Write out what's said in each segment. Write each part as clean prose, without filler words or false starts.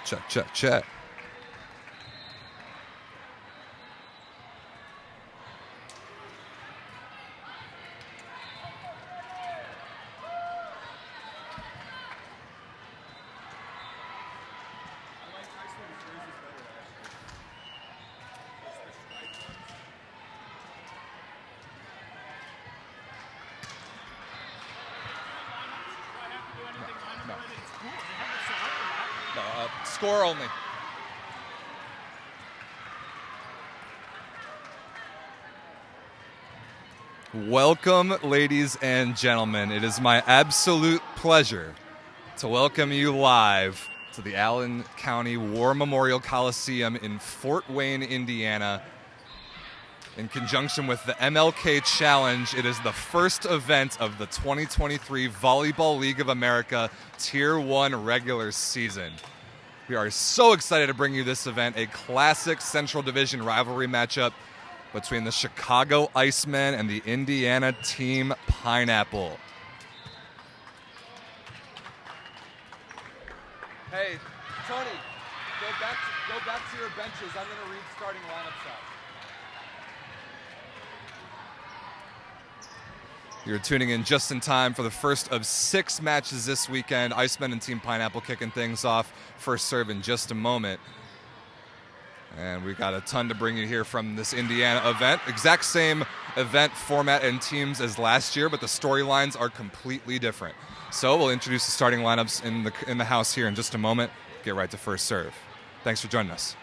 Check, check, check. Score only. Welcome, ladies and gentlemen. It is my absolute pleasure to welcome you live to the Allen County War Memorial Coliseum in Fort Wayne, Indiana. In conjunction with the MLK Challenge, it is the first event of the 2023 Volleyball League of America Tier 1 regular season. We are so excited to bring you this event, a classic Central Division rivalry matchup between the Chicago Icemen and the Indiana Team Pineapple. Hey, Tony, go back to your benches. I'm going to read starting lineups out. You're tuning in just in time for the first of 6 matches this weekend. Icemen and Team Pineapple kicking things off. First serve in just a moment. And we've got a ton to bring you here from this Indiana event. Exact same event format and teams as last year, but the storylines are completely different. So we'll introduce the starting lineups in the house here in just a moment. Get right to first serve. Thanks for joining us.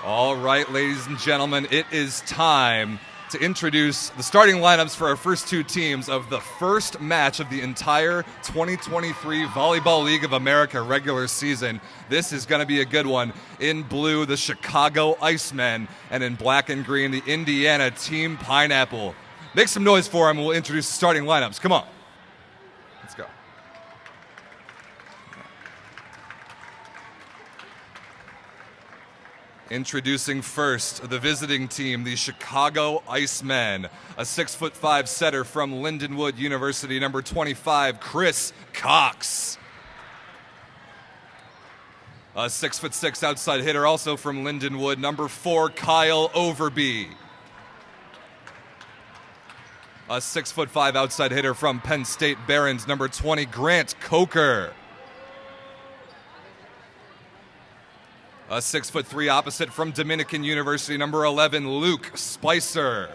All right, ladies and gentlemen, it is time to introduce the starting lineups for our first 2 teams of the first match of the entire 2023 Volleyball League of America regular season. This is going to be a good one. In blue, the Chicago Icemen, and in black and green, the Indiana Team Pineapple. Make some noise for them, and we'll introduce the starting lineups. Come on. Let's go. Introducing first, the visiting team, the Chicago Icemen. A 6'5" setter from Lindenwood University, number 25, Chris Cox. A 6'6" outside hitter, also from Lindenwood, number 4, Kyle Overby. A 6'5" outside hitter from Penn State Barons, number 20, Grant Coker. A 6'3" opposite from Dominican University, number 11, Luke Spicer.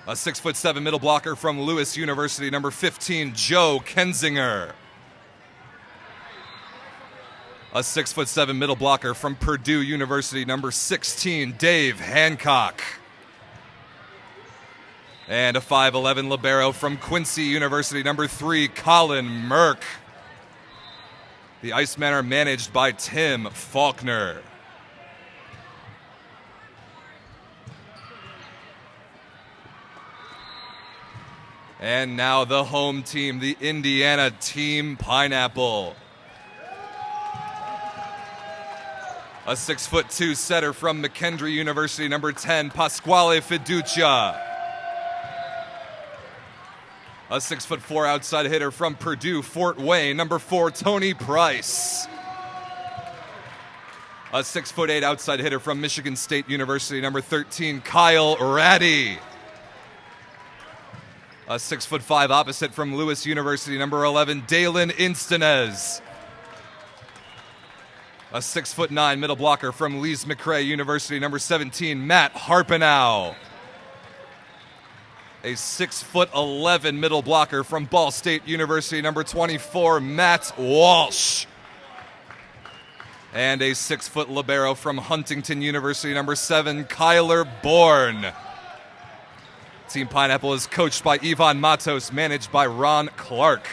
A 6'7" middle blocker from Lewis University, number 15, Joe Kensinger. A 6'7" middle blocker from Purdue University, number 16, Dave Hancock. And a 5'11" libero from Quincy University, number 3, Colin Merck. The Icemen are managed by Tim Faulkner. And now the home team, the Indiana Team Pineapple. A 6'2" setter from McKendree University, number 10, Pasquale Fiducia. A 6'4" outside hitter from Purdue Fort Wayne, number 4, Tony Price. A 6'8" outside hitter from Michigan State University, number 13, Kyle Ratty. A 6'5" opposite from Lewis University, number 11, Dalen Instinez. A 6'9" middle blocker from Lees McRae University, number 17, Matt Harpenow. A 6'11" middle blocker from Ball State University, number 24, Matt Walsh. And a 6' libero from Huntington University, number 7, Kyler Bourne. Team Pineapple is coached by Ivan Matos, managed by Ron Clark.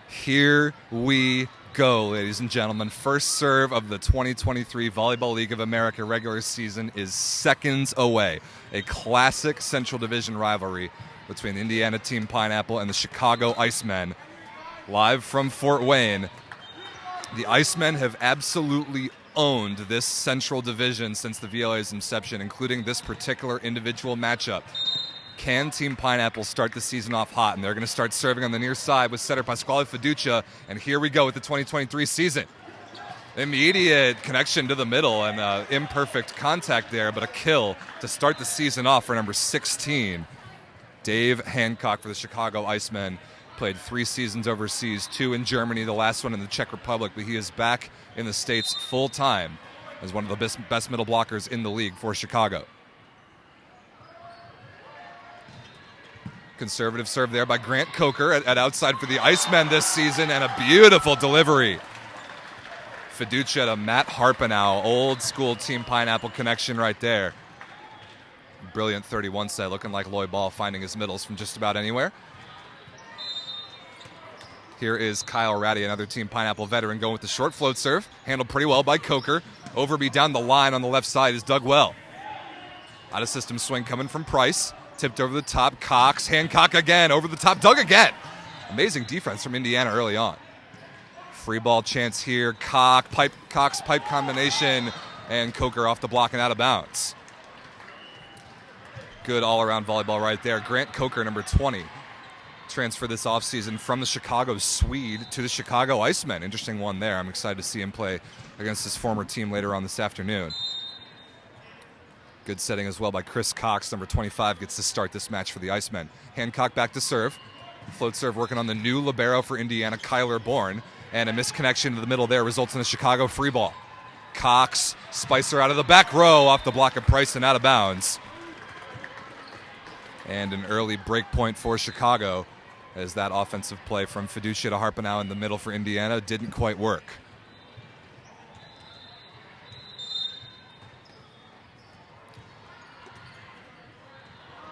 Here we go, ladies and gentlemen. First serve of the 2023 Volleyball League of America regular season is seconds away. A classic Central Division rivalry between Indiana Team Pineapple and the Chicago Icemen. Live from Fort Wayne, the Icemen have absolutely owned this Central Division since the VLA's inception, including this particular individual matchup. Can Team Pineapple start the season off hot? And they're going to start serving on the near side with setter Pasquale Fiducia. And here we go with the 2023 season. Immediate connection to the middle and imperfect contact there, but a kill to start the season off for number 16. Dave Hancock for the Chicago Icemen. Played 3 seasons overseas, 2 in Germany, the last one in the Czech Republic, but he is back in the States full time as one of the best middle blockers in the league for Chicago. Conservative serve there by Grant Coker at outside for the Icemen this season, and a beautiful delivery. Fiducia to Matt Harpenow, old school Team Pineapple connection right there. Brilliant 31 set, looking like Lloyd Ball finding his middles from just about anywhere. Here is Kyle Ratty, another Team Pineapple veteran, going with the short float serve. Handled pretty well by Coker. Overby down the line on the left side is dug well. Out of system swing coming from Price. Tipped over the top, Cox, Hancock again, over the top, dug again. Amazing defense from Indiana early on. Free ball chance here, Cox pipe combination, and Coker off the block and out of bounds. Good all-around volleyball right there. Grant Coker, number 20, transferred this offseason from the Chicago Swede to the Chicago Icemen. Interesting one there. I'm excited to see him play against his former team later on this afternoon. Good setting as well by Chris Cox. Number 25 gets to start this match for the Icemen. Hancock back to serve. Float serve working on the new libero for Indiana, Kyler Bourne. And a misconnection to the middle there results in a Chicago free ball. Cox, Spicer out of the back row, off the block of Price and out of bounds. And an early break point for Chicago as that offensive play from Fiducia to Harpenow in the middle for Indiana didn't quite work.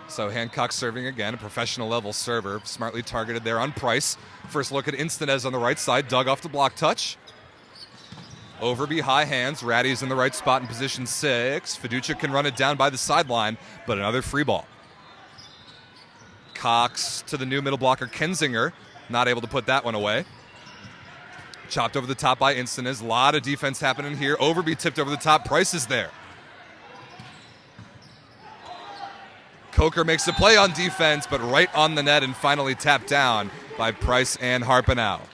So Hancock serving again, a professional level server, smartly targeted there on Price. First look at Instanez on the right side, dug off the block touch. Overby high hands, Ratty's in the right spot in position 6. Fiducia can run it down by the sideline, but another free ball. Cox to the new middle blocker, Kensinger, not able to put that one away. Chopped over the top by Instanez, a lot of defense happening here. Overby tipped over the top, Price is there. Coker makes a play on defense, but right on the net and finally tapped down by Price and Harpenow. You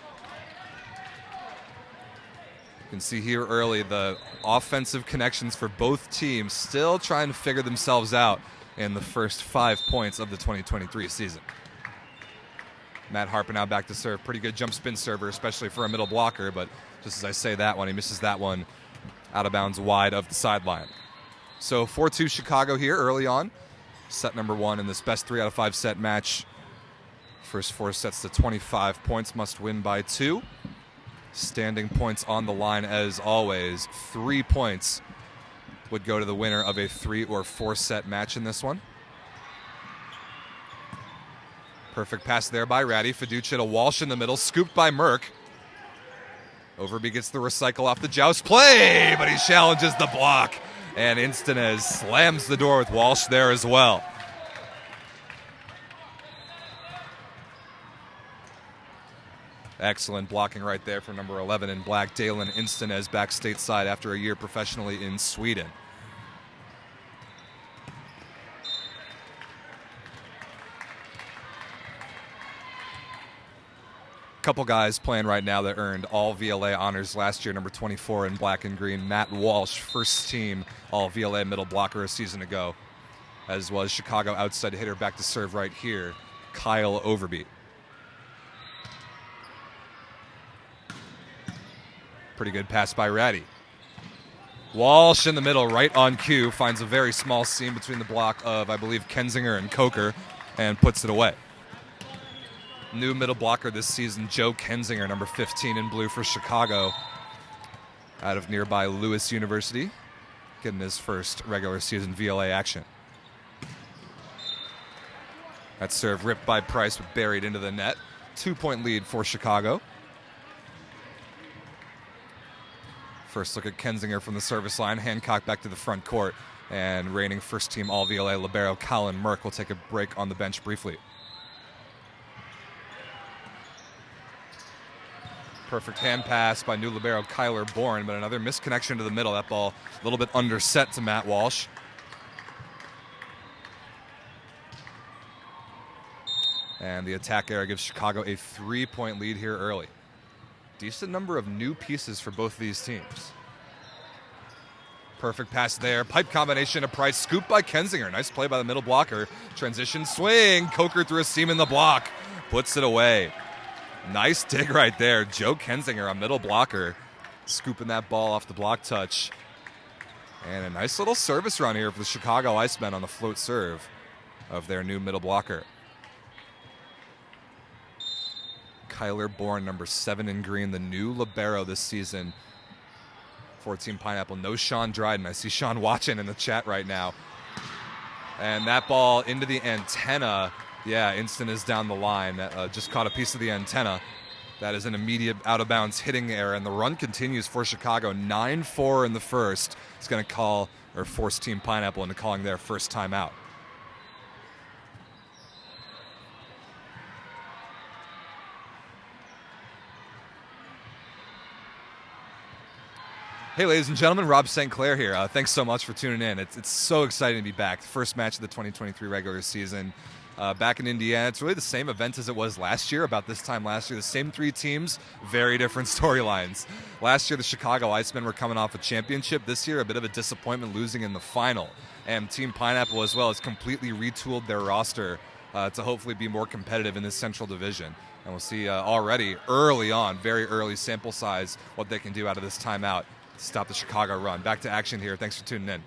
can see here early the offensive connections for both teams still trying to figure themselves out in the first 5 points of the 2023 season. Matt Harpenow back to serve. Pretty good jump spin server, especially for a middle blocker, but just as I say that one, he misses that one out of bounds wide of the sideline. So 4-2 Chicago here early on. Set number 1 in this best 3 out of 5 set match. First 4 sets to 25 points, must win by 2. Standing points on the line as always. 3 points would go to the winner of a 3 or 4 set match in this one. Perfect pass there by Ratty. Fiducia to Walsh in the middle, scooped by Merck. Overby gets the recycle off the joust play, but he challenges the block. And Instanez slams the door with Walsh there as well. Excellent blocking right there from number 11 in black, Dalen Instanez, back stateside after a year professionally in Sweden. Couple guys playing right now that earned all VLA honors last year. Number 24 in black and green, Matt Walsh, first team all VLA middle blocker a season ago, as was Chicago outside hitter back to serve right here, Kyle Overby. Pretty good pass by Ratty. Walsh in the middle, right on cue, finds a very small seam between the block of, I believe, Kensinger and Coker, and puts it away. New middle blocker this season, Joe Kensinger, number 15 in blue for Chicago, out of nearby Lewis University, getting his first regular season VLA action. That serve ripped by Price but buried into the net. 2-point lead for Chicago. First look at Kensinger from the service line. Hancock back to the front court. And reigning first team All-VLA libero Colin Merck will take a break on the bench briefly. Perfect hand pass by new libero Kyler Bourne, but another misconnection to the middle. That ball a little bit underset to Matt Walsh. And the attack error gives Chicago a 3-point lead here early. Decent number of new pieces for both of these teams. Perfect pass there. Pipe combination to Price. Scoop by Kensinger. Nice play by the middle blocker. Transition swing. Coker through a seam in the block. Puts it away. Nice dig right there. Joe Kensinger, a middle blocker, scooping that ball off the block touch. And a nice little service run here for the Chicago Icemen on the float serve of their new middle blocker. Kyler Bourne, number 7 in green, the new libero this season for Team Pineapple. No Sean Dryden. I see Sean watching in the chat right now. And that ball into the antenna. Yeah, Instant is down the line. Just caught a piece of the antenna. That is an immediate out-of-bounds hitting error, and the run continues for Chicago. 9-4 in the first. It's going to call or force Team Pineapple into calling their first timeout. Hey, ladies and gentlemen, Rob St. Clair here. Thanks so much for tuning in. It's so exciting to be back. The first match of the 2023 regular season back in Indiana. It's really the same event as it was last year, about this time last year. The same 3 teams, very different storylines. Last year, the Chicago Icemen were coming off a championship. This year, a bit of a disappointment losing in the final. And Team Pineapple as well has completely retooled their roster to hopefully be more competitive in this Central Division. And we'll see already early on, very early sample size, what they can do out of this timeout. Stop the Chicago run. Back to action here. Thanks for tuning in.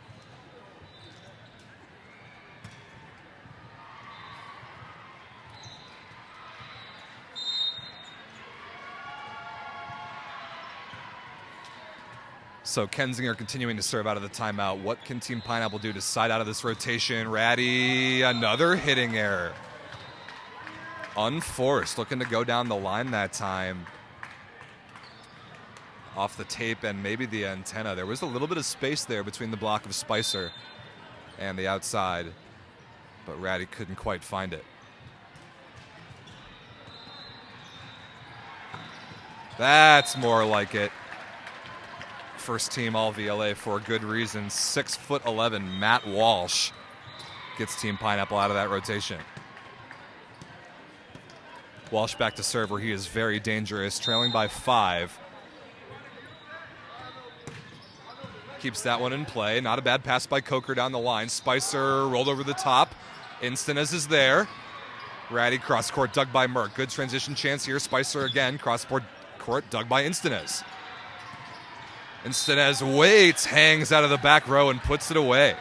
So Kensinger continuing to serve out of the timeout. What can Team Pineapple do to side out of this rotation? Ratty, another hitting error. Unforced, looking to go down the line that time. Off the tape and maybe the antenna. There was a little bit of space there between the block of Spicer and the outside, but Ratty couldn't quite find it. That's more like it. First team All-VLA for good reason. 6'11", Matt Walsh gets Team Pineapple out of that rotation. Walsh back to serve where he is very dangerous, trailing by 5. Keeps that one in play. Not a bad pass by Coker down the line. Spicer rolled over the top. Instanez is there. Ratty cross court dug by Merck. Good transition chance here. Spicer again. Cross court dug by Instanez. Instanez waits, hangs out of the back row and puts it away.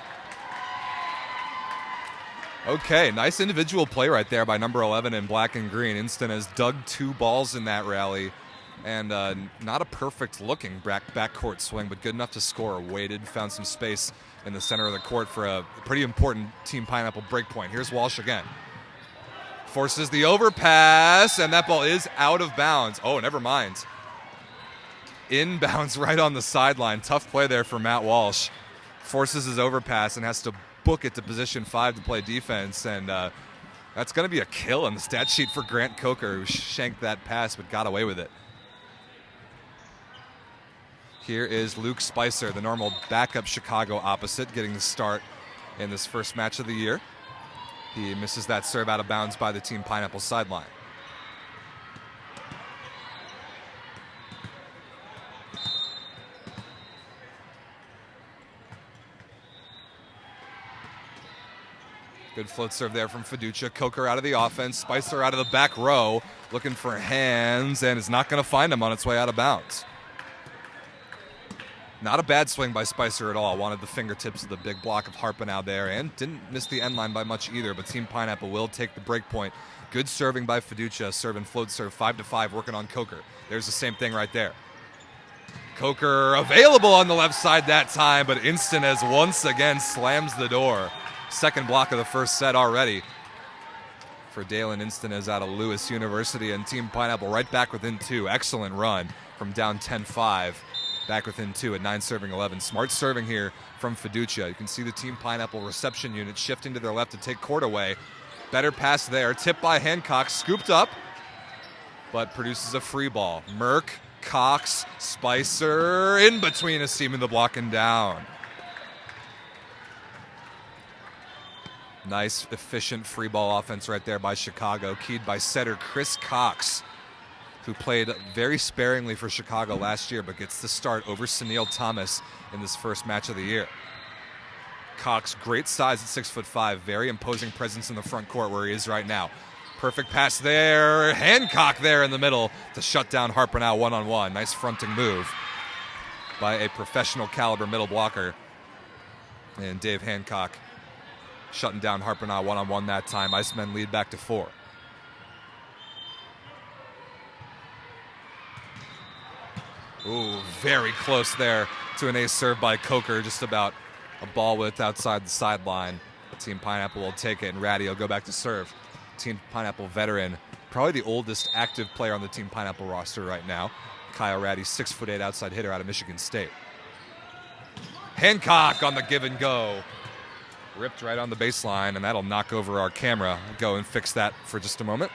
Okay, nice individual play right there by number 11 in black and green. Instanez dug 2 balls in that rally. And not a perfect looking backcourt swing, but good enough to score. Waited, found some space in the center of the court for a pretty important Team Pineapple break point. Here's Walsh again. Forces the overpass, and that ball is out of bounds. Oh, never mind. Inbounds right on the sideline. Tough play there for Matt Walsh. Forces his overpass and has to book it to position 5 to play defense. And that's going to be a kill in the stat sheet for Grant Coker, who shanked that pass but got away with it. Here is Luke Spicer, the normal backup Chicago opposite, getting the start in this first match of the year. He misses that serve out of bounds by the Team Pineapple sideline. Good float serve there from Fiducia. Coker out of the offense. Spicer out of the back row, looking for hands, and is not going to find him on its way out of bounds. Not a bad swing by Spicer at all. Wanted the fingertips of the big block of Harpenau there, and didn't miss the end line by much either, but Team Pineapple will take the break point. Good serving by Fiducia, serving float serve 5-5, working on Coker. There's the same thing right there. Coker available on the left side that time, but Instinez once again slams the door. Second block of the first set already for Dalen Instinez out of Lewis University, and Team Pineapple right back within 2. Excellent run from down 10-5. Back within 2 at 9 serving 11. Smart serving here from Fiducia. You can see the Team Pineapple reception unit shifting to their left to take court away. Better pass there. Tipped by Hancock. Scooped up, but produces a free ball. Merck, Cox, Spicer in between Icemen the block and down. Nice, efficient free ball offense right there by Chicago. Keyed by setter Chris Cox, who played very sparingly for Chicago last year, but gets the start over Sunil Thomas in this first match of the year. Cox, great size at 6'5", very imposing presence in the front court where he is right now. Perfect pass there, Hancock there in the middle to shut down Harpenau one-on-one. Nice fronting move by a professional caliber middle blocker. And Dave Hancock shutting down Harpenau one-on-one that time. Icemen lead back to 4. Ooh, very close there to an ace serve by Coker, just about a ball width outside the sideline. Team Pineapple will take it, and Ratty will go back to serve. Team Pineapple veteran, probably the oldest active player on the Team Pineapple roster right now. Kyle Ratty, 6'8" outside hitter out of Michigan State. Hancock on the give and go. Ripped right on the baseline, and that'll knock over our camera. I'll go and fix that for just a moment.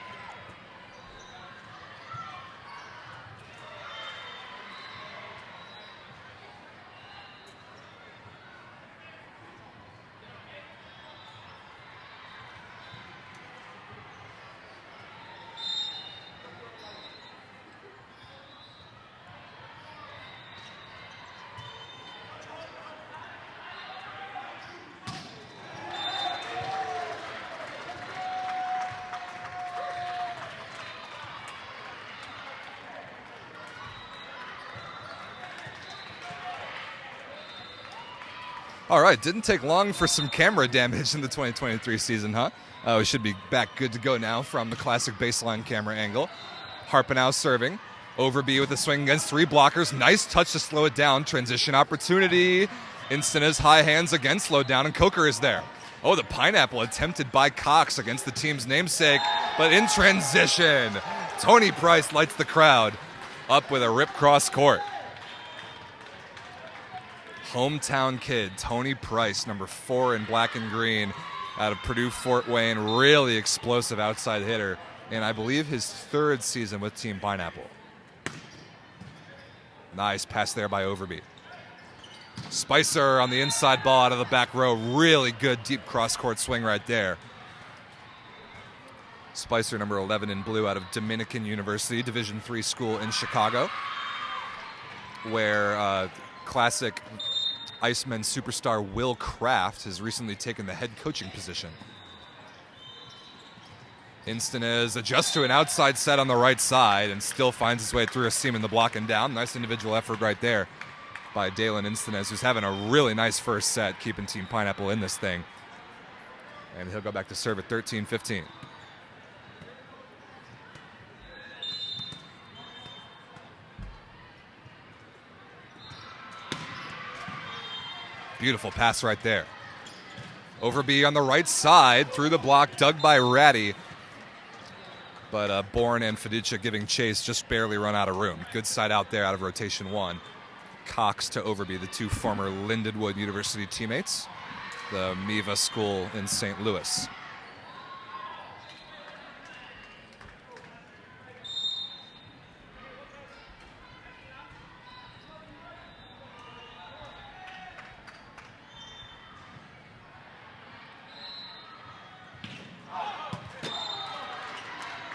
All right, didn't take long for some camera damage in the 2023 season, huh? We should be back good to go now from the classic baseline camera angle. Harpenau serving. Overby with a swing against 3 blockers. Nice touch to slow it down. Transition opportunity. Instinez high hands again, slowed down, and Coker is there. Oh, the pineapple attempted by Cox against the team's namesake, but in transition, Tony Price lights the crowd up with a rip cross court. Hometown kid, Tony Price, number 4 in black and green out of Purdue Fort Wayne. Really explosive outside hitter, and I believe his 3rd season with Team Pineapple. Nice pass there by Overby. Spicer on the inside ball out of the back row. Really good deep cross-court swing right there. Spicer, number 11 in blue out of Dominican University, Division III school in Chicago, where classic Icemen superstar Will Kraft has recently taken the head coaching position. Instinez adjusts to an outside set on the right side and still finds his way through Icemen the block and down. Nice individual effort right there by Dalen Instinez, who's having a really nice first set, keeping Team Pineapple in this thing. And he'll go back to serve at 13-15. Beautiful pass right there. Overby on the right side, through the block, dug by Ratty. But Bourne and Fiducia giving chase, just barely run out of room. Good side out there out of rotation 1. Cox to Overby, the 2 former Lindenwood University teammates, the MIVA school in St. Louis.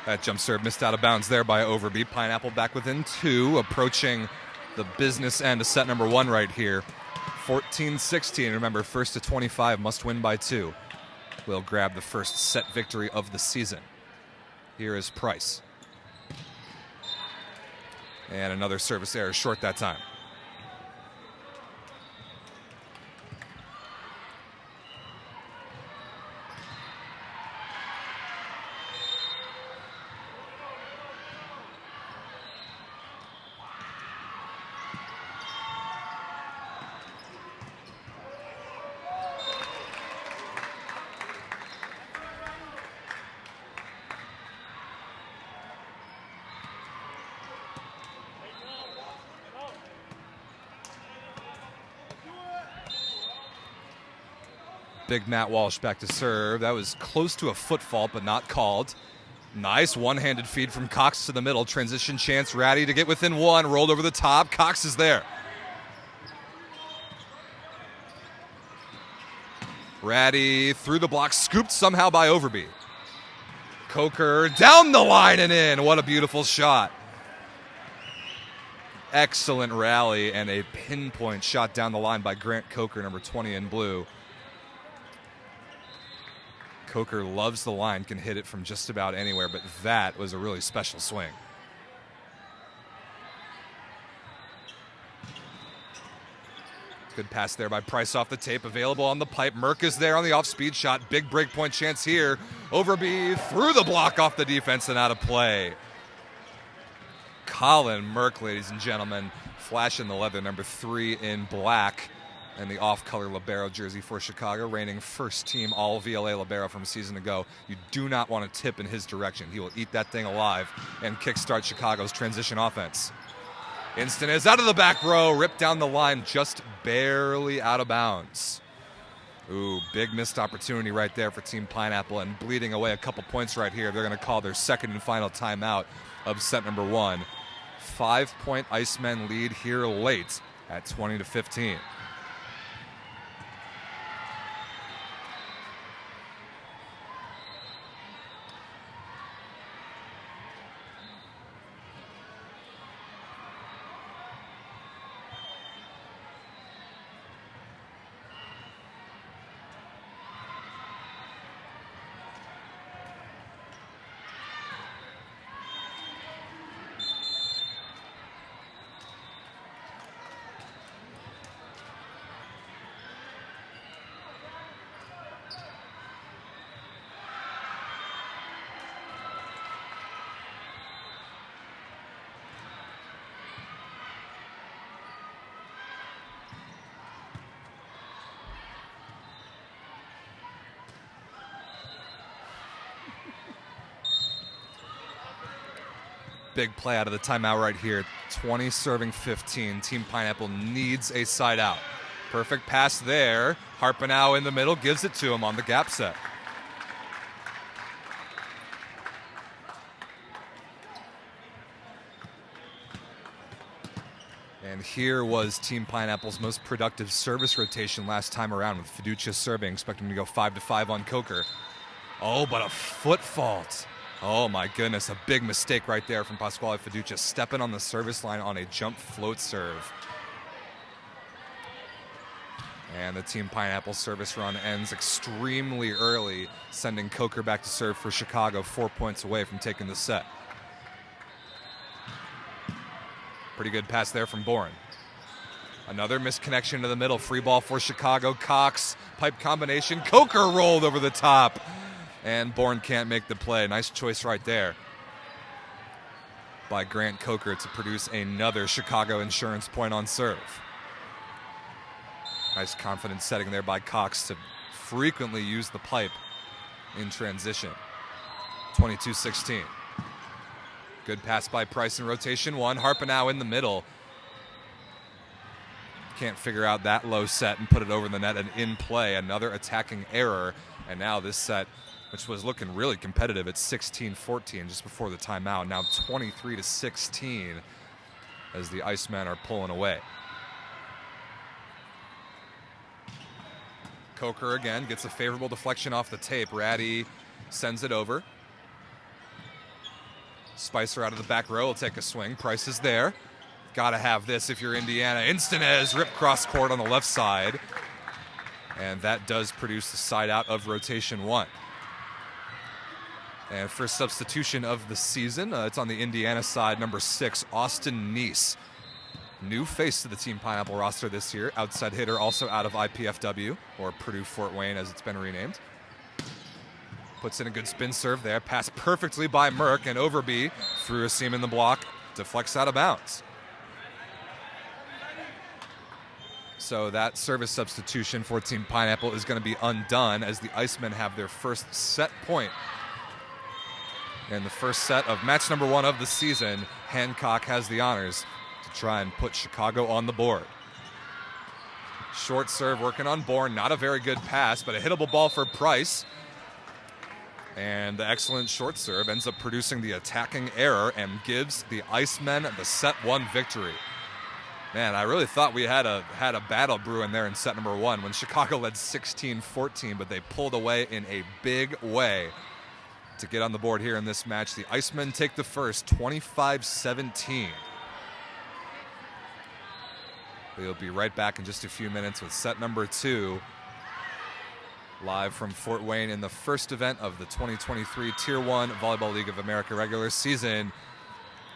That jump serve missed out of bounds there by Overby. Pineapple back within 2, approaching the business end of set number 1 right here. 14-16. Remember, first to 25 must win by 2. We'll grab the first set victory of the season. Here is Price. And another service error short that time. Big Matt Walsh back to serve. That was close to a foot fault, but not called. Nice one-handed feed from Cox to the middle. Transition chance, Ratty to get within one. Rolled over the top. Cox is there. Ratty through the block, scooped somehow by Overby. Coker down the line and in. What a beautiful shot. Excellent rally and a pinpoint shot down the line by Grant Coker, number 20 in blue. Coker loves the line, can hit it from just about anywhere, but that was a really special swing. Good pass there by Price off the tape, available on the pipe. Merck is there on the off-speed shot. Big breakpoint chance here. Overby through the block off the defense and out of play. Colin Merck, ladies and gentlemen, flashing the leather, number 3 in black, and the off-color libero jersey for Chicago, reigning first-team all-VLA libero from a season ago. You do not want to tip in his direction. He will eat that thing alive and kickstart Chicago's transition offense. Instant is out of the back row, ripped down the line, just barely out of bounds. Ooh, big missed opportunity right there for Team Pineapple, and bleeding away a couple points right here. They're going to call their second and final timeout of set number 1. 5-point Icemen lead here late at 20-15. Big play out of the timeout right here. 20 serving 15. Team Pineapple needs a side out. Perfect pass there. Harpenau in the middle gives it to him on the gap set. And here was Team Pineapple's most productive service rotation last time around, with Fiducia serving, expecting to go 5-5 on Coker. Oh, but a foot fault. Oh my goodness, a big mistake right there from Pasquale Fiducia, stepping on the service line on a jump float serve. And the Team Pineapple service run ends extremely early, sending Coker back to serve for Chicago, 4 points away from taking the set. Pretty good pass there from Bourne. Another misconnection to the middle, free ball for Chicago. Cox, pipe combination, Coker rolled over the top. And Bourne can't make the play. Nice choice right there by Grant Coker to produce another Chicago insurance point on serve. Nice confident setting there by Cox to frequently use the pipe in transition. 22-16. Good pass by Price in rotation 1. Harpenau in the middle. Can't figure out that low set and put it over the net, and in play. Another attacking error. And now this set, which was looking really competitive at 16-14 just before the timeout, now 23-16 as the Icemen are pulling away. Coker again gets a favorable deflection off the tape. Ratty sends it over. Spicer out of the back row will take a swing. Price is there. Gotta have this if you're Indiana. Instanez rip cross court on the left side. And that does produce the side out of rotation 1. And first substitution of the season, it's on the Indiana side, number 6, Austin Neese. New face to the Team Pineapple roster this year. Outside hitter, also out of IPFW, or Purdue Fort Wayne as it's been renamed. Puts in a good spin serve there. Passed perfectly by Merck, and Overby through a seam in the block. Deflects out of bounds. So that service substitution for Team Pineapple is going to be undone as the Icemen have their first set point. In the first set of match number 1 of the season, Hancock has the honors to try and put Chicago on the board. Short serve working on Bourne. Not a very good pass, but a hittable ball for Price. And the excellent short serve ends up producing the attacking error and gives the Icemen the set 1 victory. Man, I really thought we had a battle brewing there in set number 1 when Chicago led 16-14, but they pulled away in a big way to get on the board here in this match. The Icemen take the first, 25-17. We'll be right back in just a few minutes with set number 2. Live from Fort Wayne in the first event of the 2023 Tier 1 Volleyball League of America regular season.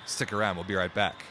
Stick around, we'll be right back.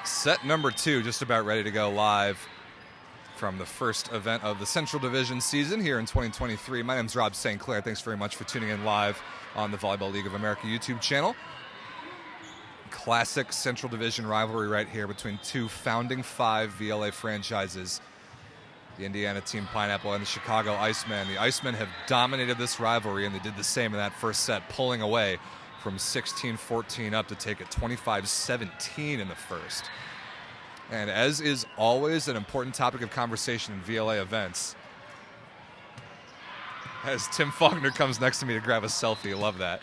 Set number 2 just about ready to go live from the first event of the Central Division season here in 2023. My name's Rob St. Clair. Thanks very much for tuning in live on the Volleyball League of America YouTube channel. Classic Central Division rivalry right here between 2 founding 5 VLA franchises, the Indiana Team Pineapple and the Chicago Icemen. The Icemen have dominated this rivalry, and they did the same in that first set, pulling away from 16-14 up to take it 25-17 in the first. And as is always an important topic of conversation in VLA events, as Tim Faulkner comes next to me to grab a selfie, love that.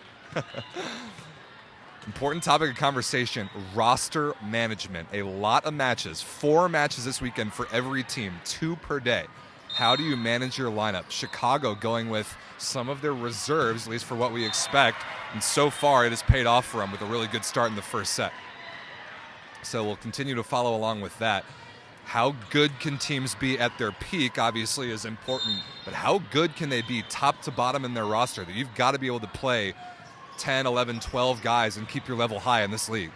Important topic of conversation, roster management. A lot of matches, 4 matches this weekend for every team, 2 per day. How do you manage your lineup? Chicago going with some of their reserves, at least for what we expect, and so far it has paid off for them with a really good start in the first set. So we'll continue to follow along with that. How good can teams be at their peak, obviously, is important, but how good can they be top to bottom in their roster? That you've got to be able to play 10, 11, 12 guys and keep your level high in this league.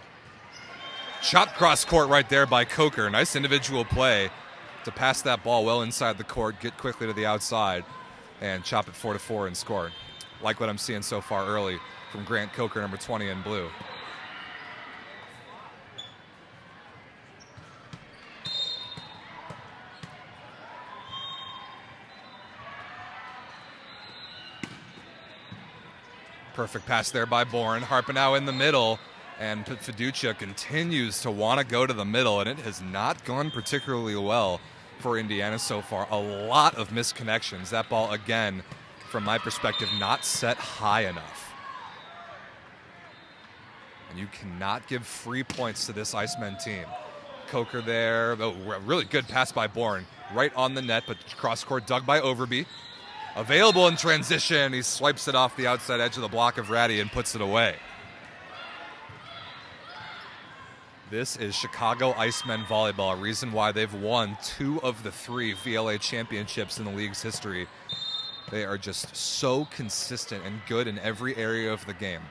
Shot cross court right there by Coker. Nice individual play to pass that ball well inside the court, get quickly to the outside, and chop it 4-4 and score. Like what I'm seeing so far early from Grant Coker, number 20 in blue. Perfect pass there by Bourne. Harpenau in the middle, and Fiducia continues to want to go to the middle, and it has not gone particularly well for Indiana so far. A lot of misconnections. That ball, again, from my perspective, not set high enough. And you cannot give free points to this Icemen team. Coker there. Oh, really good pass by Bourne. Right on the net, but cross-court dug by Overby. Available in transition. He swipes it off the outside edge of the block of Ratty and puts it away. This is Chicago Icemen volleyball, a reason why they've won 2 of the 3 VLA championships in the league's history. They are just so consistent and good in every area of the game.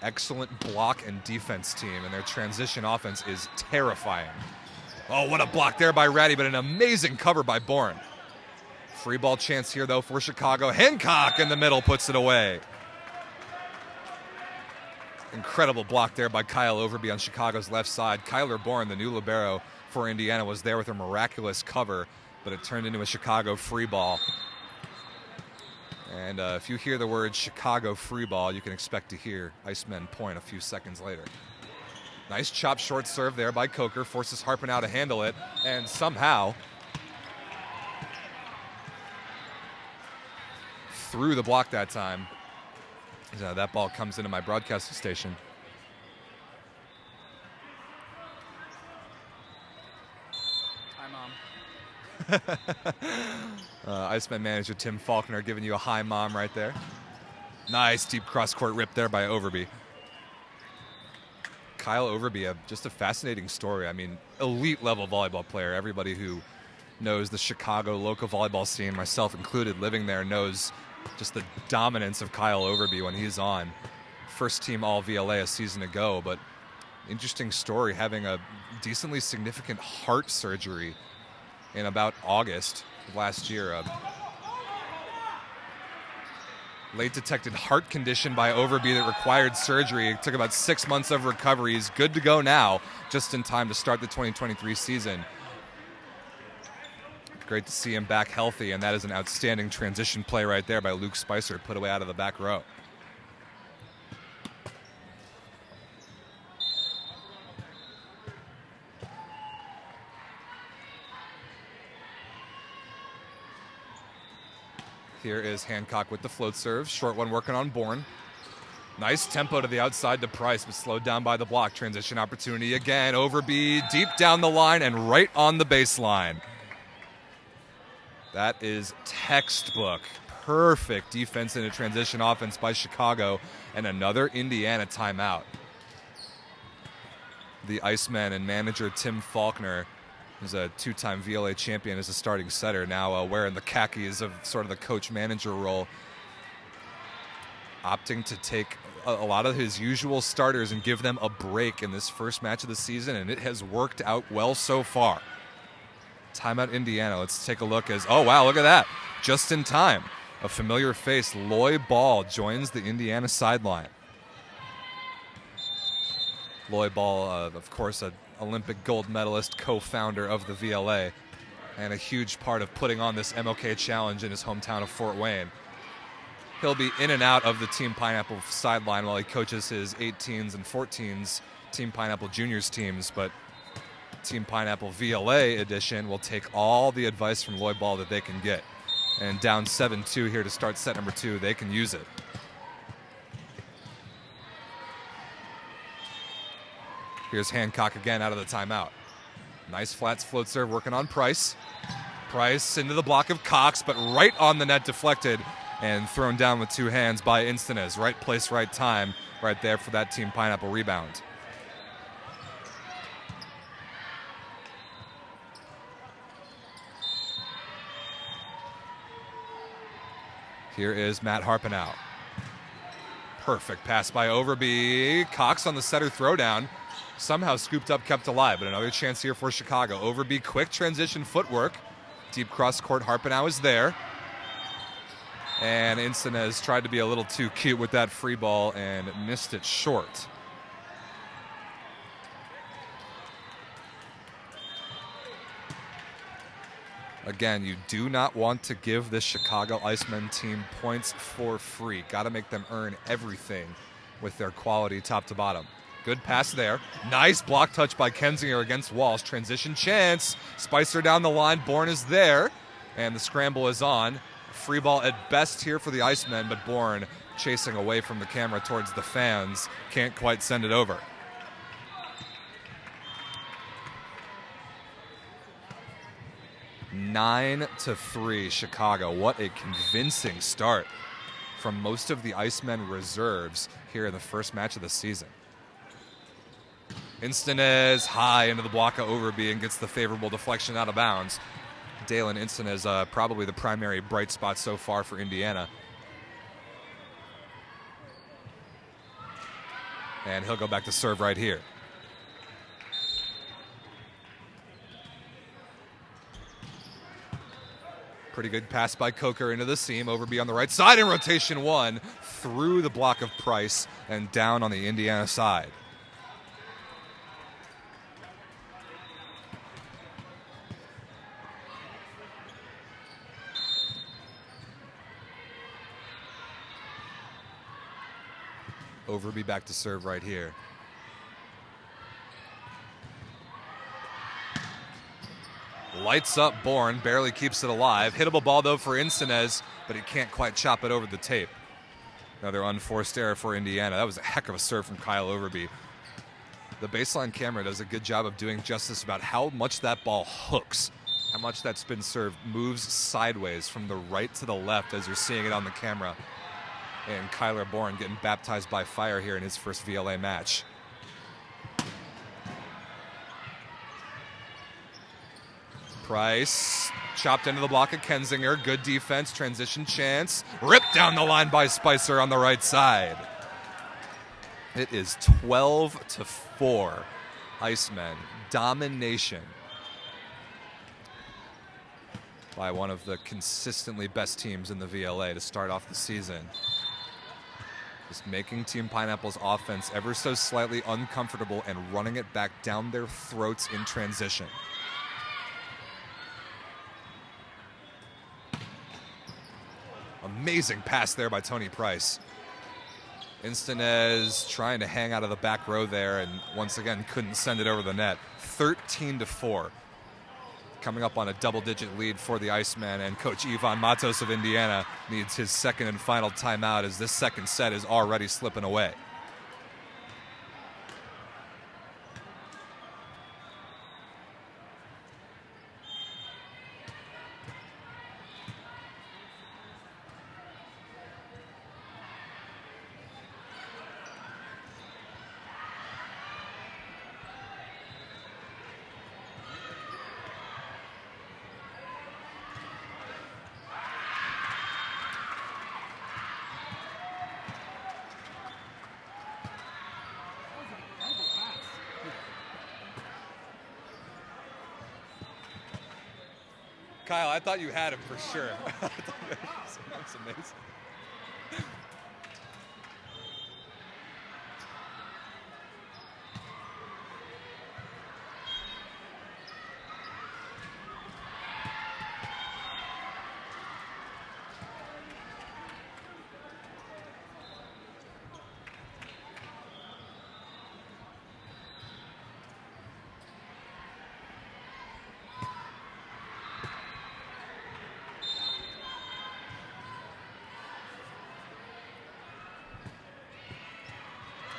Excellent block and defense team, and their transition offense is terrifying. Oh, what a block there by Ratty, but an amazing cover by Bourne. Free ball chance here, though, for Chicago. Hancock in the middle puts it away. Incredible block there by Kyle Overby on Chicago's left side. Kyler Bourne, the new libero for Indiana, was there with a miraculous cover, but it turned into a Chicago free ball. And if you hear the word Chicago free ball, you can expect to hear Icemen point a few seconds later. Nice chop short serve there by Coker, forces Harpenau to handle it, and somehow through the block that time. That ball comes into my broadcasting station. Hi, Mom. Icemen manager Tim Faulkner giving you a hi, Mom, right there. Nice deep cross-court rip there by Overby. Kyle Overby, just a fascinating story. I mean, elite-level volleyball player. Everybody who knows the Chicago local volleyball scene, myself included, living there, knows just the dominance of Kyle Overby when he's on. First team all VLA a season ago, but interesting story, having a decently significant heart surgery in about August of last year. Late detected heart condition by Overby that required surgery. It took about 6 months of recovery. He's good to go now, just in time to start the 2023 season. Great to see him back healthy, and that is an outstanding transition play right there by Luke Spicer, put away out of the back row. Here is Hancock with the float serve. Short one working on Bourne. Nice tempo to the outside to Price, but slowed down by the block. Transition opportunity again. Overby deep down the line and right on the baseline. That is textbook. Perfect defense in a transition offense by Chicago, and another Indiana timeout. The Icemen and manager Tim Faulkner, who's a two-time VLA champion as a starting setter, now wearing the khakis of sort of the coach-manager role, opting to take a lot of his usual starters and give them a break in this first match of the season, and it has worked out well so far. Timeout Indiana. Let's take a look as, oh wow, look at that. Just in time. A familiar face, Loy Ball, joins the Indiana sideline. Loy Ball, of course, an Olympic gold medalist, co-founder of the VLA, and a huge part of putting on this MLK Challenge in his hometown of Fort Wayne. He'll be in and out of the Team Pineapple sideline while he coaches his 18s and 14s Team Pineapple Juniors teams, but Team Pineapple VLA edition will take all the advice from Loy Ball that they can get. And down 7-2 here to start set number 2, they can use it. Here's Hancock again out of the timeout. Nice flats float serve working on Price. Price into the block of Cox, but right on the net, deflected and thrown down with two hands by Instanez. Right place, right time, right there for that Team Pineapple rebound. Here is Matt Harpenau. Perfect pass by Overby. Cox on the setter throwdown. Somehow scooped up, kept alive, but another chance here for Chicago. Overby, quick transition footwork. Deep cross court, Harpenau is there. And Instanez tried to be a little too cute with that free ball and missed it short. Again, you do not want to give this Chicago Icemen team points for free. Got to make them earn everything with their quality top to bottom. Good pass there. Nice block touch by Kensinger against Walsh. Transition chance. Spicer down the line. Bourne is there. And the scramble is on. Free ball at best here for the Icemen, but Bourne chasing away from the camera towards the fans. Can't quite send it over. Nine to 3 Chicago. What a convincing start from most of the Icemen reserves here in the first match of the season. Instanez high into the block of Overby and gets the favorable deflection out of bounds. Dalen Instanez probably the primary bright spot so far for Indiana. And he'll go back to serve right here. Pretty good pass by Coker into the seam. Overby on the right side in rotation one. Through the block of Price and down on the Indiana side. Overby back to serve right here. Lights up Bourne, barely keeps it alive. Hittable ball though for Instanez, but he can't quite chop it over the tape. Another unforced error for Indiana. That was a heck of a serve from Kyle Overby. The baseline camera does a good job of doing justice about how much that ball hooks, how much that spin serve moves sideways from the right to the left as you're seeing it on the camera. And Kyler Bourne getting baptized by fire here in his first VLA match. Price chopped into the block of Kensinger. Good defense, transition chance. Ripped down the line by Spicer on the right side. It is 12-4. Icemen. Domination by one of the consistently best teams in the VLA to start off the season. Just making Team Pineapple's offense ever so slightly uncomfortable and running it back down their throats in transition. Amazing pass there by Tony Price. Instanez trying to hang out of the back row there and once again couldn't send it over the net. 13-4. Coming up on a double-digit lead for the Iceman, and Coach Ivan Matos of Indiana needs his second and final timeout as this second set is already slipping away. Kyle, I thought you had him for sure. That's amazing.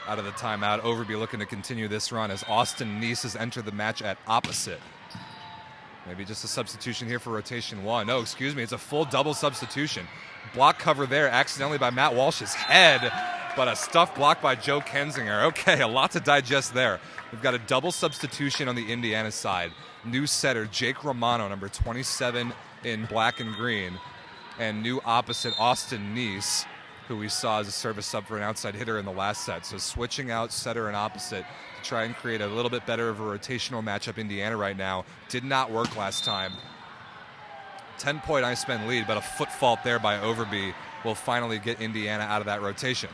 Out of the timeout, Overby looking to continue this run as Austin Neese has entered the match at opposite. Maybe just a substitution here for rotation one. No, excuse me, it's a full double substitution. Block cover there accidentally by Matt Walsh's head, but a stuffed block by Joe Kensinger. Okay, a lot to digest there. We've got a double substitution on the Indiana side. New setter, Jake Romano, number 27 in black and green. And new opposite, Austin Neese, who we saw as a service sub for an outside hitter in the last set. So switching out setter and opposite to try and create a little bit better of a rotational matchup. Indiana right now did not work last time. 10-point Icemen lead, but a foot fault there by Overby will finally get Indiana out of that rotation.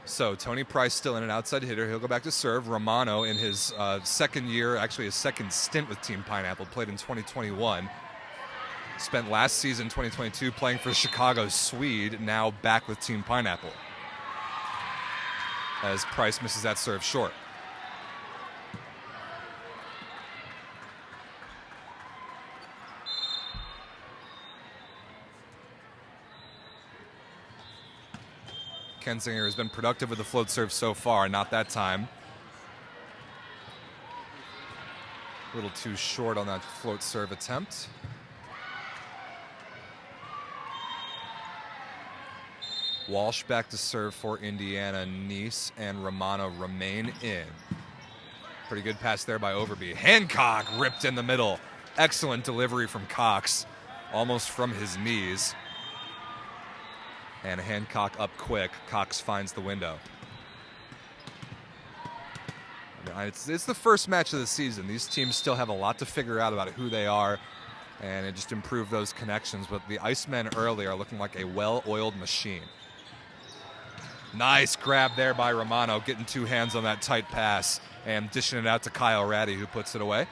So Tony Price still in an outside hitter. He'll go back to serve. Romano in his second year, actually his second stint with Team Pineapple, played in 2021. Spent last season, 2022, playing for Chicago Swede, now back with Team Pineapple. As Price misses that serve short. Kensinger has been productive with the float serve so far, not that time. A little too short on that float serve attempt. Walsh back to serve for Indiana. Neese and Romano remain in. Pretty good pass there by Overby. Hancock ripped in the middle. Excellent delivery from Cox, almost from his knees. And Hancock up quick. Cox finds the window. It's the first match of the season. These teams still have a lot to figure out about who they are, And it just improved those connections. But the Icemen early are looking like a well-oiled machine. Nice grab there by Romano, getting two hands on that tight pass and dishing it out to Kyle Ratty, who puts it away.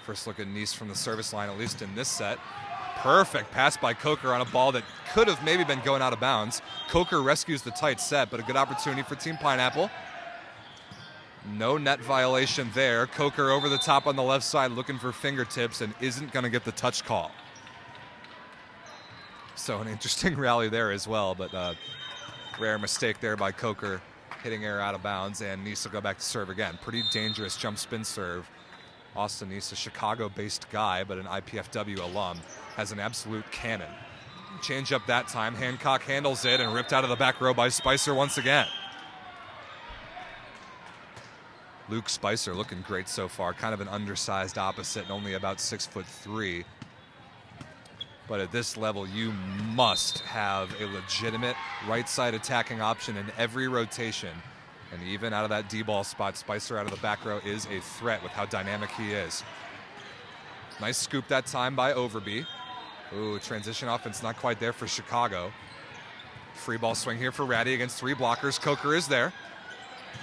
First look at Nice from the service line, at least in this set. Perfect pass by Coker on a ball that could have maybe been going out of bounds. Coker rescues the tight set, but a good opportunity for Team Pineapple. No net violation there. Coker over the top on the left side looking for fingertips and isn't going to get the touch call. So an interesting rally there as well, but rare mistake there by Coker, hitting air out of bounds, and Nice will go back to serve again. Pretty dangerous jump spin serve. Austin Nice, a Chicago-based guy, but an IPFW alum, has an absolute cannon. Change up that time. Hancock handles it and ripped out of the back row by Spicer once again. Luke Spicer looking great so far. Kind of an undersized opposite and only about 6'3". But at this level, you must have a legitimate right side attacking option in every rotation. And even out of that D-ball spot, Spicer out of the back row is a threat with how dynamic he is. Nice scoop that time by Overby. Ooh, transition offense not quite there for Chicago. Free ball swing here for Ratty against three blockers. Coker is there.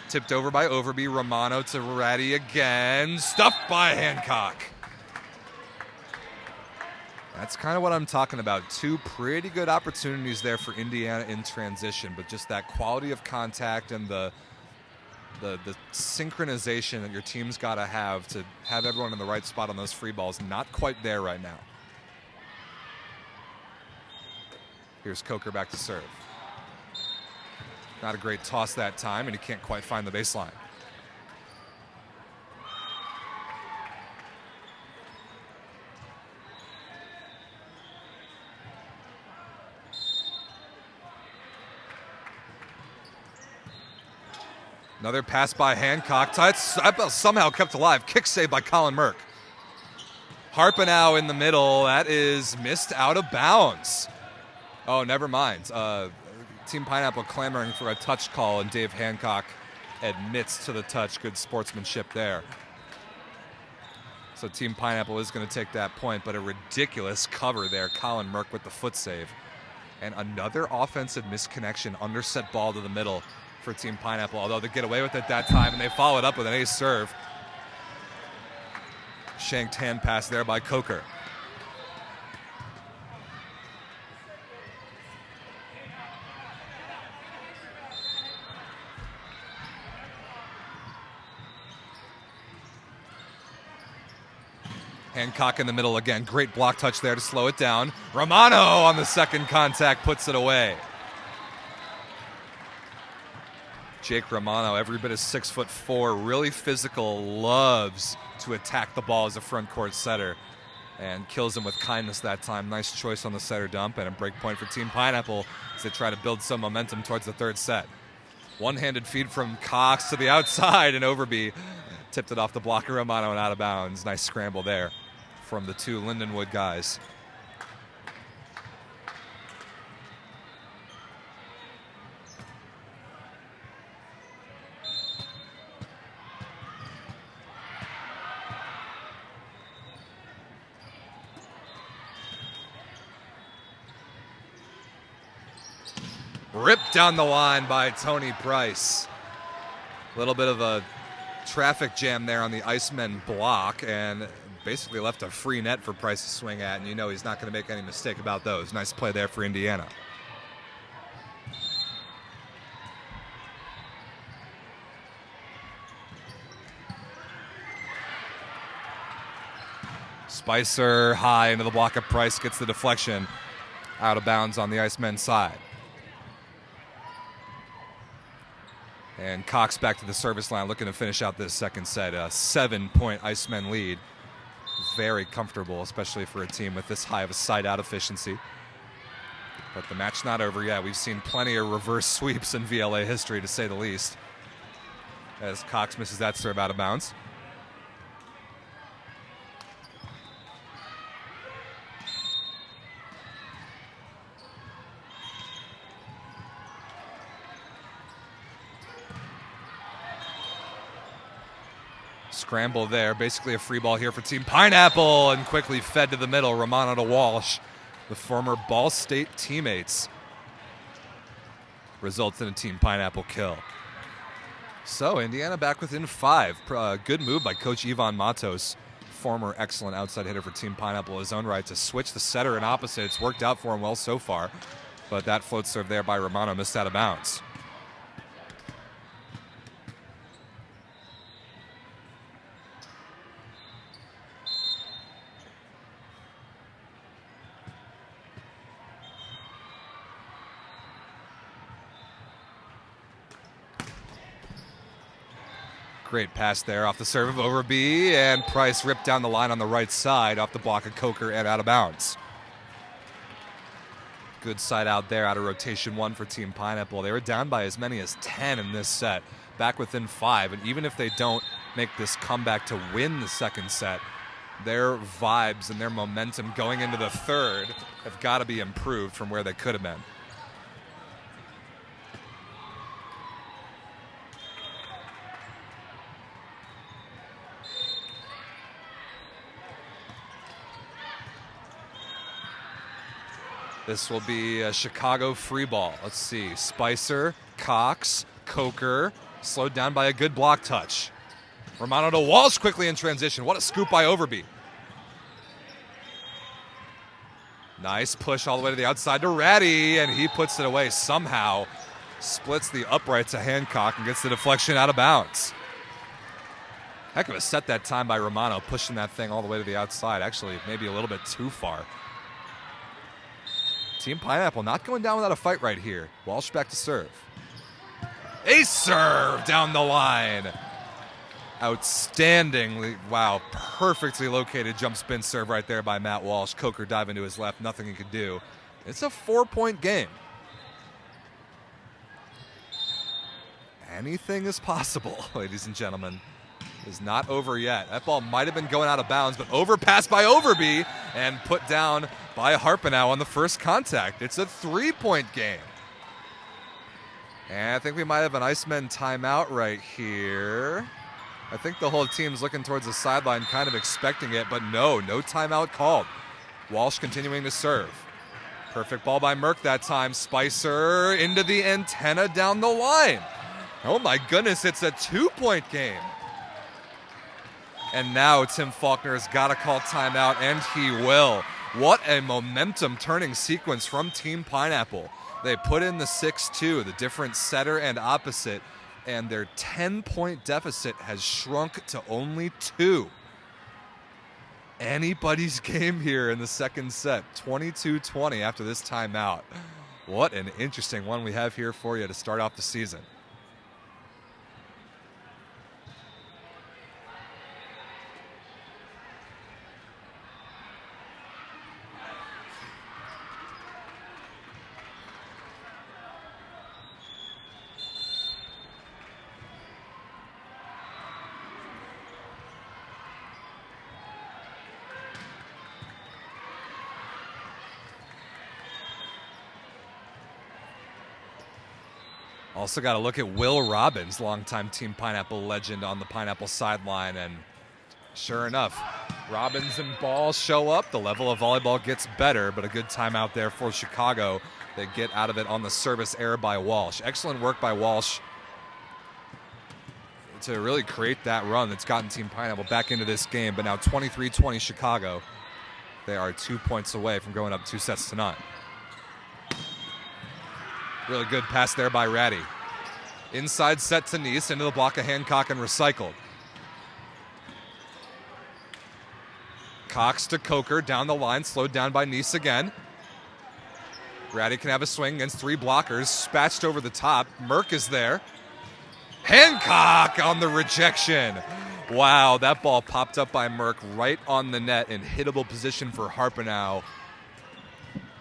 Tipped over by Overby. Romano to Ratty again. Stuffed by Hancock. That's kind of what I'm talking about. Two pretty good opportunities there for Indiana in transition, but just that quality of contact and the synchronization that your team's got to have everyone in the right spot on those free balls, not quite there right now. Here's Coker back to serve. Not a great toss that time, and he can't quite find the baseline. Another pass by Hancock. Somehow kept alive. Kick save by Colin Merck. Harpenow in the middle. That is missed out of bounds. Oh, never mind. Team Pineapple clamoring for a touch call, and Dave Hancock admits to the touch. Good sportsmanship there. So Team Pineapple is going to take that point, but a ridiculous cover there. Colin Merck with the foot save. And another offensive misconnection, underset ball to the middle for Team Pineapple, although they get away with it that time, and they follow it up with an ace serve. Shanked hand pass there by Coker. Hancock in the middle again. Great block touch there to slow it down. Romano on the second contact puts it away. Jake Romano, every bit of 6'4", really physical, loves to attack the ball as a front court setter, and kills him with kindness that time. Nice choice on the setter dump, and a break point for Team Pineapple as they try to build some momentum towards the third set. One-handed feed from Cox to the outside, and Overby tipped it off the blocker Romano and out of bounds. Nice scramble there from the two Lindenwood guys. Ripped down the line by Tony Price. A little bit of a traffic jam there on the Icemen block, and basically left a free net for Price to swing at, and you know he's not going to make any mistake about those. Nice play there for Indiana. Spicer high into the block of Price, gets the deflection out of bounds on the Icemen side. And Cox back to the service line, looking to finish out this second set. A 7-point Icemen lead. Very comfortable, especially for a team with this high of a side-out efficiency. But the match not over yet. We've seen plenty of reverse sweeps in VLA history, to say the least, as Cox misses that serve out of bounds. Scramble there. Basically a free ball here for Team Pineapple, and quickly fed to the middle. Romano to Walsh, the former Ball State teammates. Results in a Team Pineapple kill. So Indiana back within 5. Good move by Coach Ivan Matos, former excellent outside hitter for Team Pineapple, his own right, to switch the setter and opposite. It's worked out for him well so far, but that float serve there by Romano missed out of bounds. Great pass there off the serve of Overby, and Price ripped down the line on the right side off the block of Coker and out of bounds. Good side out there out of rotation 1 for Team Pineapple. They were down by as many as 10 in this set, back within 5. And even if they don't make this comeback to win the second set, their vibes and their momentum going into the third have got to be improved from where they could have been. This will be a Chicago free ball. Let's see. Spicer, Cox, Coker, slowed down by a good block touch. Romano to Walsh quickly in transition. What a scoop by Overby. Nice push all the way to the outside to Ratty, and he puts it away somehow. Splits the upright to Hancock and gets the deflection out of bounds. Heck of a set that time by Romano, pushing that thing all the way to the outside. Actually, maybe a little bit too far. Team Pineapple not going down without a fight right here. Walsh back to serve. Ace serve down the line. Outstandingly, wow, perfectly located jump spin serve right there by Matt Walsh. Coker diving to his left, nothing he could do. It's a 4-point game. Anything is possible, ladies and gentlemen. It is not over yet. That ball might have been going out of bounds, but overpassed by Overby and put down by Harpenow on the first contact. It's a 3-point game. And I think we might have an Icemen timeout right here. I think the whole team's looking towards the sideline, kind of expecting it, but no timeout called. Walsh continuing to serve. Perfect ball by Merck that time. Spicer into the antenna down the line. Oh my goodness, it's a 2-point game. And now Tim Faulkner has got to call timeout, and he will. What a momentum-turning sequence from Team Pineapple. They put in the 6-2, the different setter and opposite, and their 10-point deficit has shrunk to only 2. Anybody's game here in the second set, 22-20 after this timeout. What an interesting one we have here for you to start off the season. Also got to look at Will Robbins, longtime Team Pineapple legend on the Pineapple sideline, and sure enough, Robbins and Ball show up. The level of volleyball gets better, but a good timeout there for Chicago. They get out of it on the service error by Walsh. Excellent work by Walsh to really create that run that's gotten Team Pineapple back into this game, but now 23-20 Chicago. They are 2 points away from going up 2-0. Really good pass there by Ratty. Inside set to Nice, into the block of Hancock and recycled. Cox to Coker, down the line, slowed down by Nice again. Ratty can have a swing against 3 blockers, spatched over the top. Merck is there. Hancock on the rejection. Wow, that ball popped up by Merck right on the net in hittable position for Harpenow.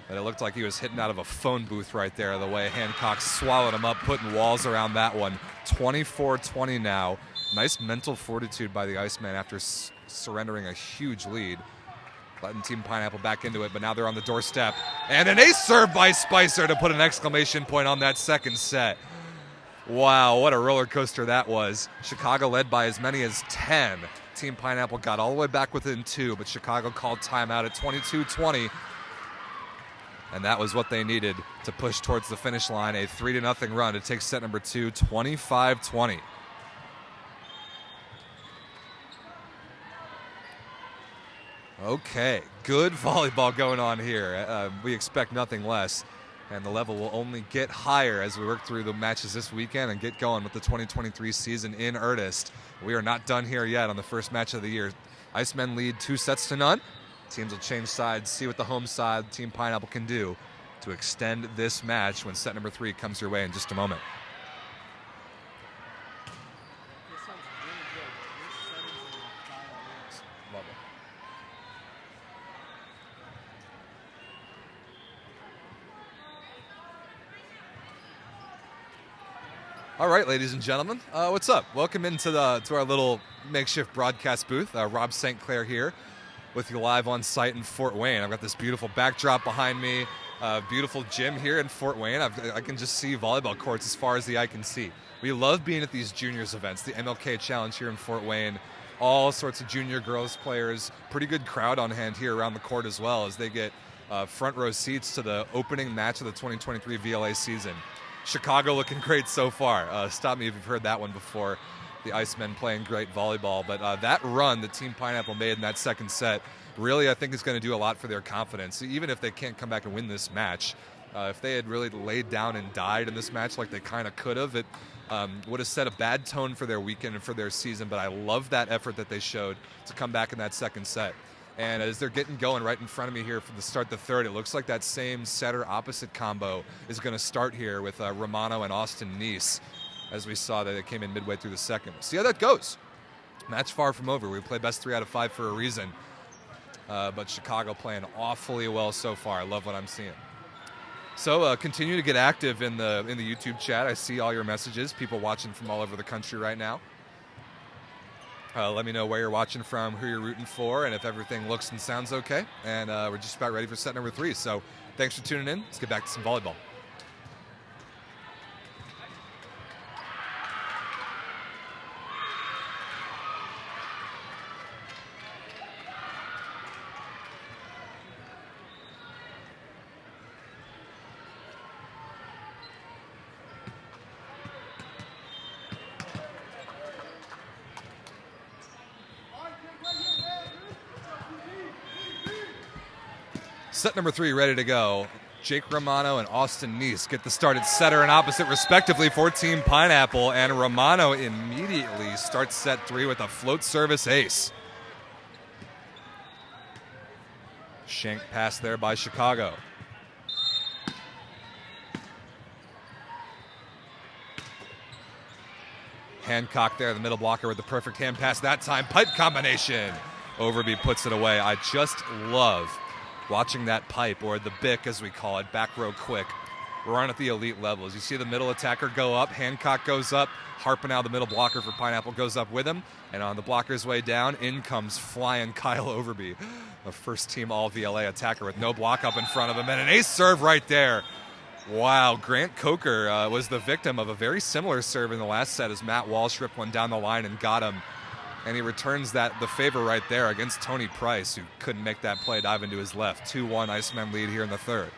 But it looked like he was hitting out of a phone booth right there, the way Hancock swallowed him up, putting walls around that one. 24-20 now. Nice mental fortitude by the Iceman after surrendering a huge lead. Letting Team Pineapple back into it, but now they're on the doorstep. And an ace serve by Spicer to put an exclamation point on that second set. Wow, what a roller coaster that was. Chicago led by as many as 10. Team Pineapple got all the way back within 2, but Chicago called timeout at 22-20. And that was what they needed to push towards the finish line, a 3-0 run to take set number 2, 25-20. Okay, good volleyball going on here. We expect nothing less. And the level will only get higher as we work through the matches this weekend and get going with the 2023 season in earnest. We are not done here yet on the first match of the year. Icemen lead 2-0. Teams will change sides, see what the home side, Team Pineapple, can do to extend this match when set number 3 comes your way in just a moment. All right, ladies and gentlemen, what's up? Welcome into to our little makeshift broadcast booth. Rob St. Clair here with you live on site in Fort Wayne. I've got this beautiful backdrop behind me, beautiful gym here in Fort Wayne. I can just see volleyball courts as far as the eye can see. We love being at these juniors events, the MLK Challenge here in Fort Wayne. All sorts of junior girls players, pretty good crowd on hand here around the court as well as they get front row seats to the opening match of the 2023 VLA season. Chicago looking great so far. Stop me if you've heard that one before. The Icemen playing great volleyball. But that run that Team Pineapple made in that second set really, I think, is going to do a lot for their confidence. Even if they can't come back and win this match, if they had really laid down and died in this match like they kind of could have, it would have set a bad tone for their weekend and for their season. But I love that effort that they showed to come back in that second set. And as they're getting going right in front of me here for the start the third, it looks like that same setter-opposite combo is going to start here with Romano and Austin Neese, as we saw that it came in midway through the second. We'll see how that goes. Match far from over. We play best 3 out of 5 for a reason. But Chicago playing awfully well so far. I love what I'm seeing. So continue to get active in the YouTube chat. I see all your messages, people watching from all over the country right now. Let me know where you're watching from, who you're rooting for, and if everything looks and sounds okay. And we're just about ready for set number 3. So thanks for tuning in. Let's get back to some volleyball. Set number 3 ready to go. Jake Romano and Austin Neese get the start at setter and opposite respectively for Team Pineapple, and Romano immediately starts set 3 with a float service ace. Shank pass there by Chicago. Hancock there, the middle blocker with the perfect hand pass that time. Pipe combination. Overby puts it away. I just love watching that pipe, or the bick as we call it, back row quick, run at the elite levels. You see the middle attacker go up, Hancock goes up, Harpenau, the middle blocker for Pineapple, goes up with him, and on the blocker's way down, in comes flying Kyle Overby, a first-team all-VLA attacker with no block up in front of him, and an ace serve right there. Wow, Grant Coker was the victim of a very similar serve in the last set as Matt Walsh ripped one down the line and got him. And he returns the favor right there against Tony Price, who couldn't make that play dive into his left. 2-1 Icemen lead here in the third.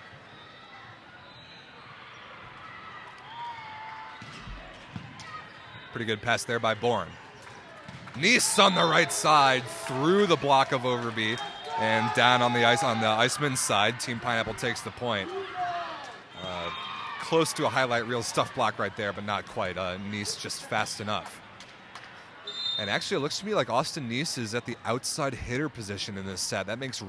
Pretty good pass there by Bourne. Neese on the right side through the block of Overby and down on the Icemen's side. Team Pineapple takes the point. Close to a highlight reel stuff block right there, but not quite. Neese just fast enough. And actually, it looks to me like Austin Neese is at the outside hitter position in this set. That makes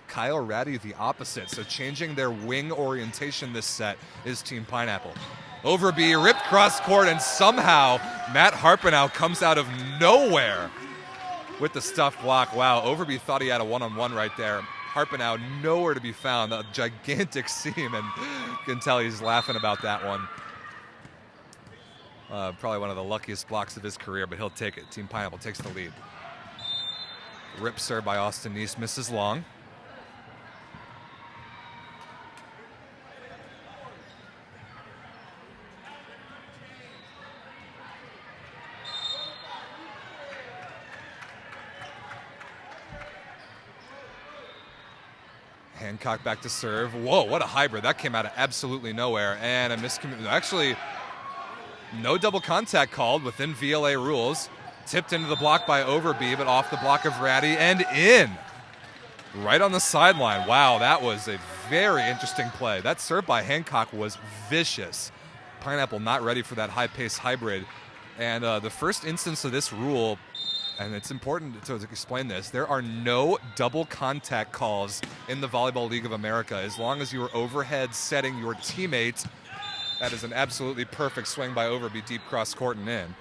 Kyle Ratty, the opposite. So changing their wing orientation this set is Team Pineapple. Overby ripped cross court, and somehow Matt Harpenau comes out of nowhere with the stuff block. Wow, Overby thought he had a one-on-one right there. Harpenau nowhere to be found. A gigantic seam, and you can tell he's laughing about that one. Probably one of the luckiest blocks of his career, but he'll take it. Team Pineapple takes the lead. Rip serve by Austin Neese, misses long. Hancock back to serve. Whoa, what a hybrid. That came out of absolutely nowhere. And a miscommunication. Actually, no double contact called within VLA rules. Tipped into the block by Overby, but off the block of Ratty and in. Right on the sideline. Wow, that was a very interesting play. That serve by Hancock was vicious. Pineapple not ready for that high-pace hybrid. And the first instance of this rule, and it's important to explain this, there are no double contact calls in the Volleyball League of America. As long as you are overhead setting your teammate, that is an absolutely perfect swing by Overby, deep cross court and in.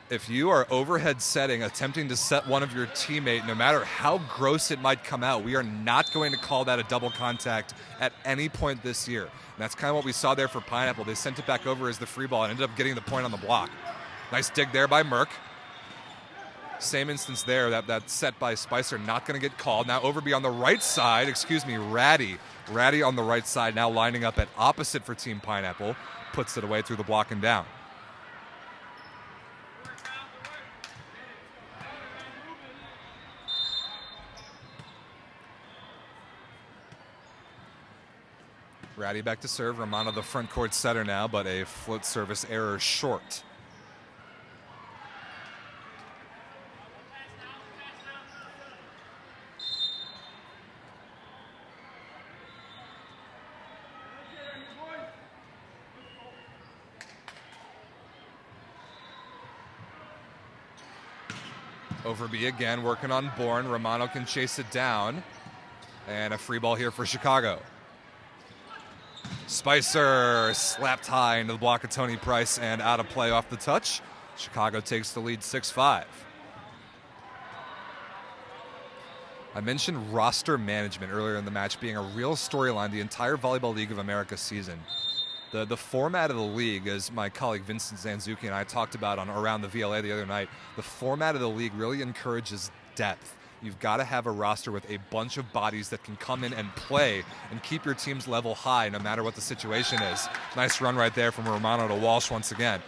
If you are overhead setting, attempting to set one of your teammate, no matter how gross it might come out, we are not going to call that a double contact at any point this year. And that's kind of what we saw there for Pineapple. They sent it back over as the free ball and ended up getting the point on the block. Nice dig there by Merck. Same instance there, that set by Spicer not going to get called. Now Overby on the right side, Ratty. Ratty on the right side now lining up at opposite for Team Pineapple. Puts it away through the block and down. Ratty back to serve. Romano the front court setter now, but a float service error short. Overby again working on Bourne. Romano can chase it down. And a free ball here for Chicago. Spicer slapped high into the block of Tony Price and out of play off the touch. Chicago takes the lead 6-5. I mentioned roster management earlier in the match being a real storyline the entire Volleyball League of America season. The format of the league, as my colleague Vincent Zanzuki and I talked about on Around the VLA the other night, the format of the league really encourages depth. You've got to have a roster with a bunch of bodies that can come in and play and keep your team's level high no matter what the situation is. Nice run right there from Romano to Walsh once again.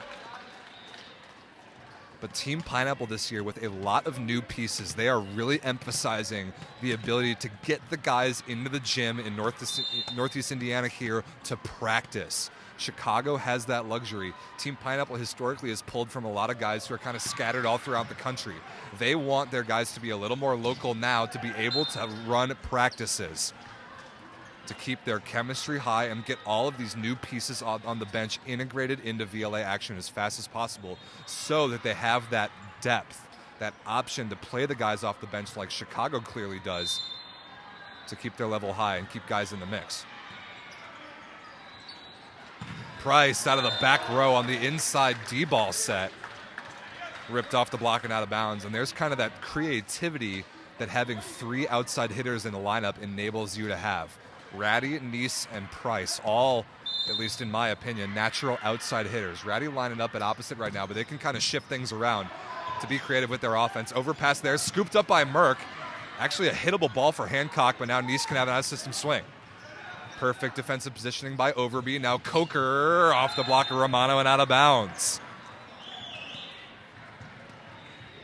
But Team Pineapple this year with a lot of new pieces, they are really emphasizing the ability to get the guys into the gym in Northeast Indiana here to practice. Chicago has that luxury. Team Pineapple historically has pulled from a lot of guys who are kind of scattered all throughout the country. They want their guys to be a little more local now to be able to run practices, to keep their chemistry high and get all of these new pieces on the bench integrated into VLA action as fast as possible so that they have that depth, that option to play the guys off the bench like Chicago clearly does to keep their level high and keep guys in the mix. Price out of the back row on the inside D-ball set. Ripped off the block and out of bounds. And there's kind of that creativity that having three outside hitters in the lineup enables you to have. Ratty, Neese, and Price, all, at least in my opinion, natural outside hitters. Ratty lining up at opposite right now, but they can kind of shift things around to be creative with their offense. Overpass there, scooped up by Merck. Actually a hittable ball for Hancock, but now Neese can have an out-of-system swing. Perfect defensive positioning by Overby. Now Coker off the block of Romano and out of bounds.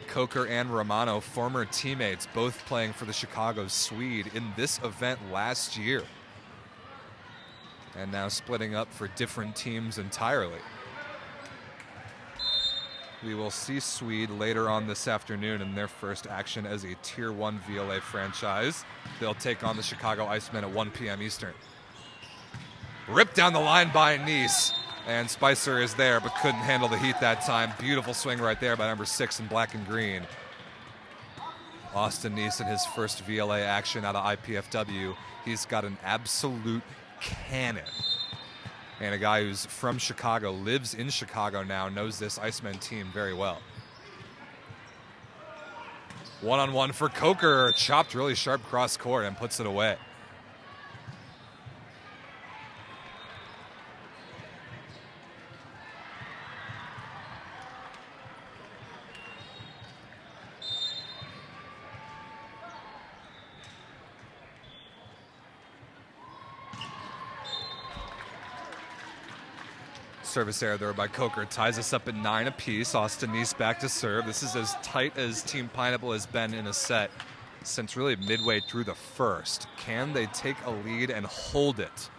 Coker and Romano, former teammates, both playing for the Chicago Swede in this event last year. And now splitting up for different teams entirely. We will see Swede later on this afternoon in their first action as a Tier 1 VLA franchise. They'll take on the Chicago Icemen at 1 p.m. Eastern. Ripped down the line by Neese. And Spicer is there, but couldn't handle the heat that time. Beautiful swing right there by number 6 in black and green. Austin Neese in his first VLA action out of IPFW. He's got an absolute cannon. And a guy who's from Chicago, lives in Chicago now, knows this Icemen team very well. One-on-one for Coker. Chopped really sharp cross court and puts it away. Service error there by Coker. Ties us up at 9 apiece. Austin Neese back to serve. This is as tight as Team Pineapple has been in a set since really midway through the first. Can they take a lead and hold it?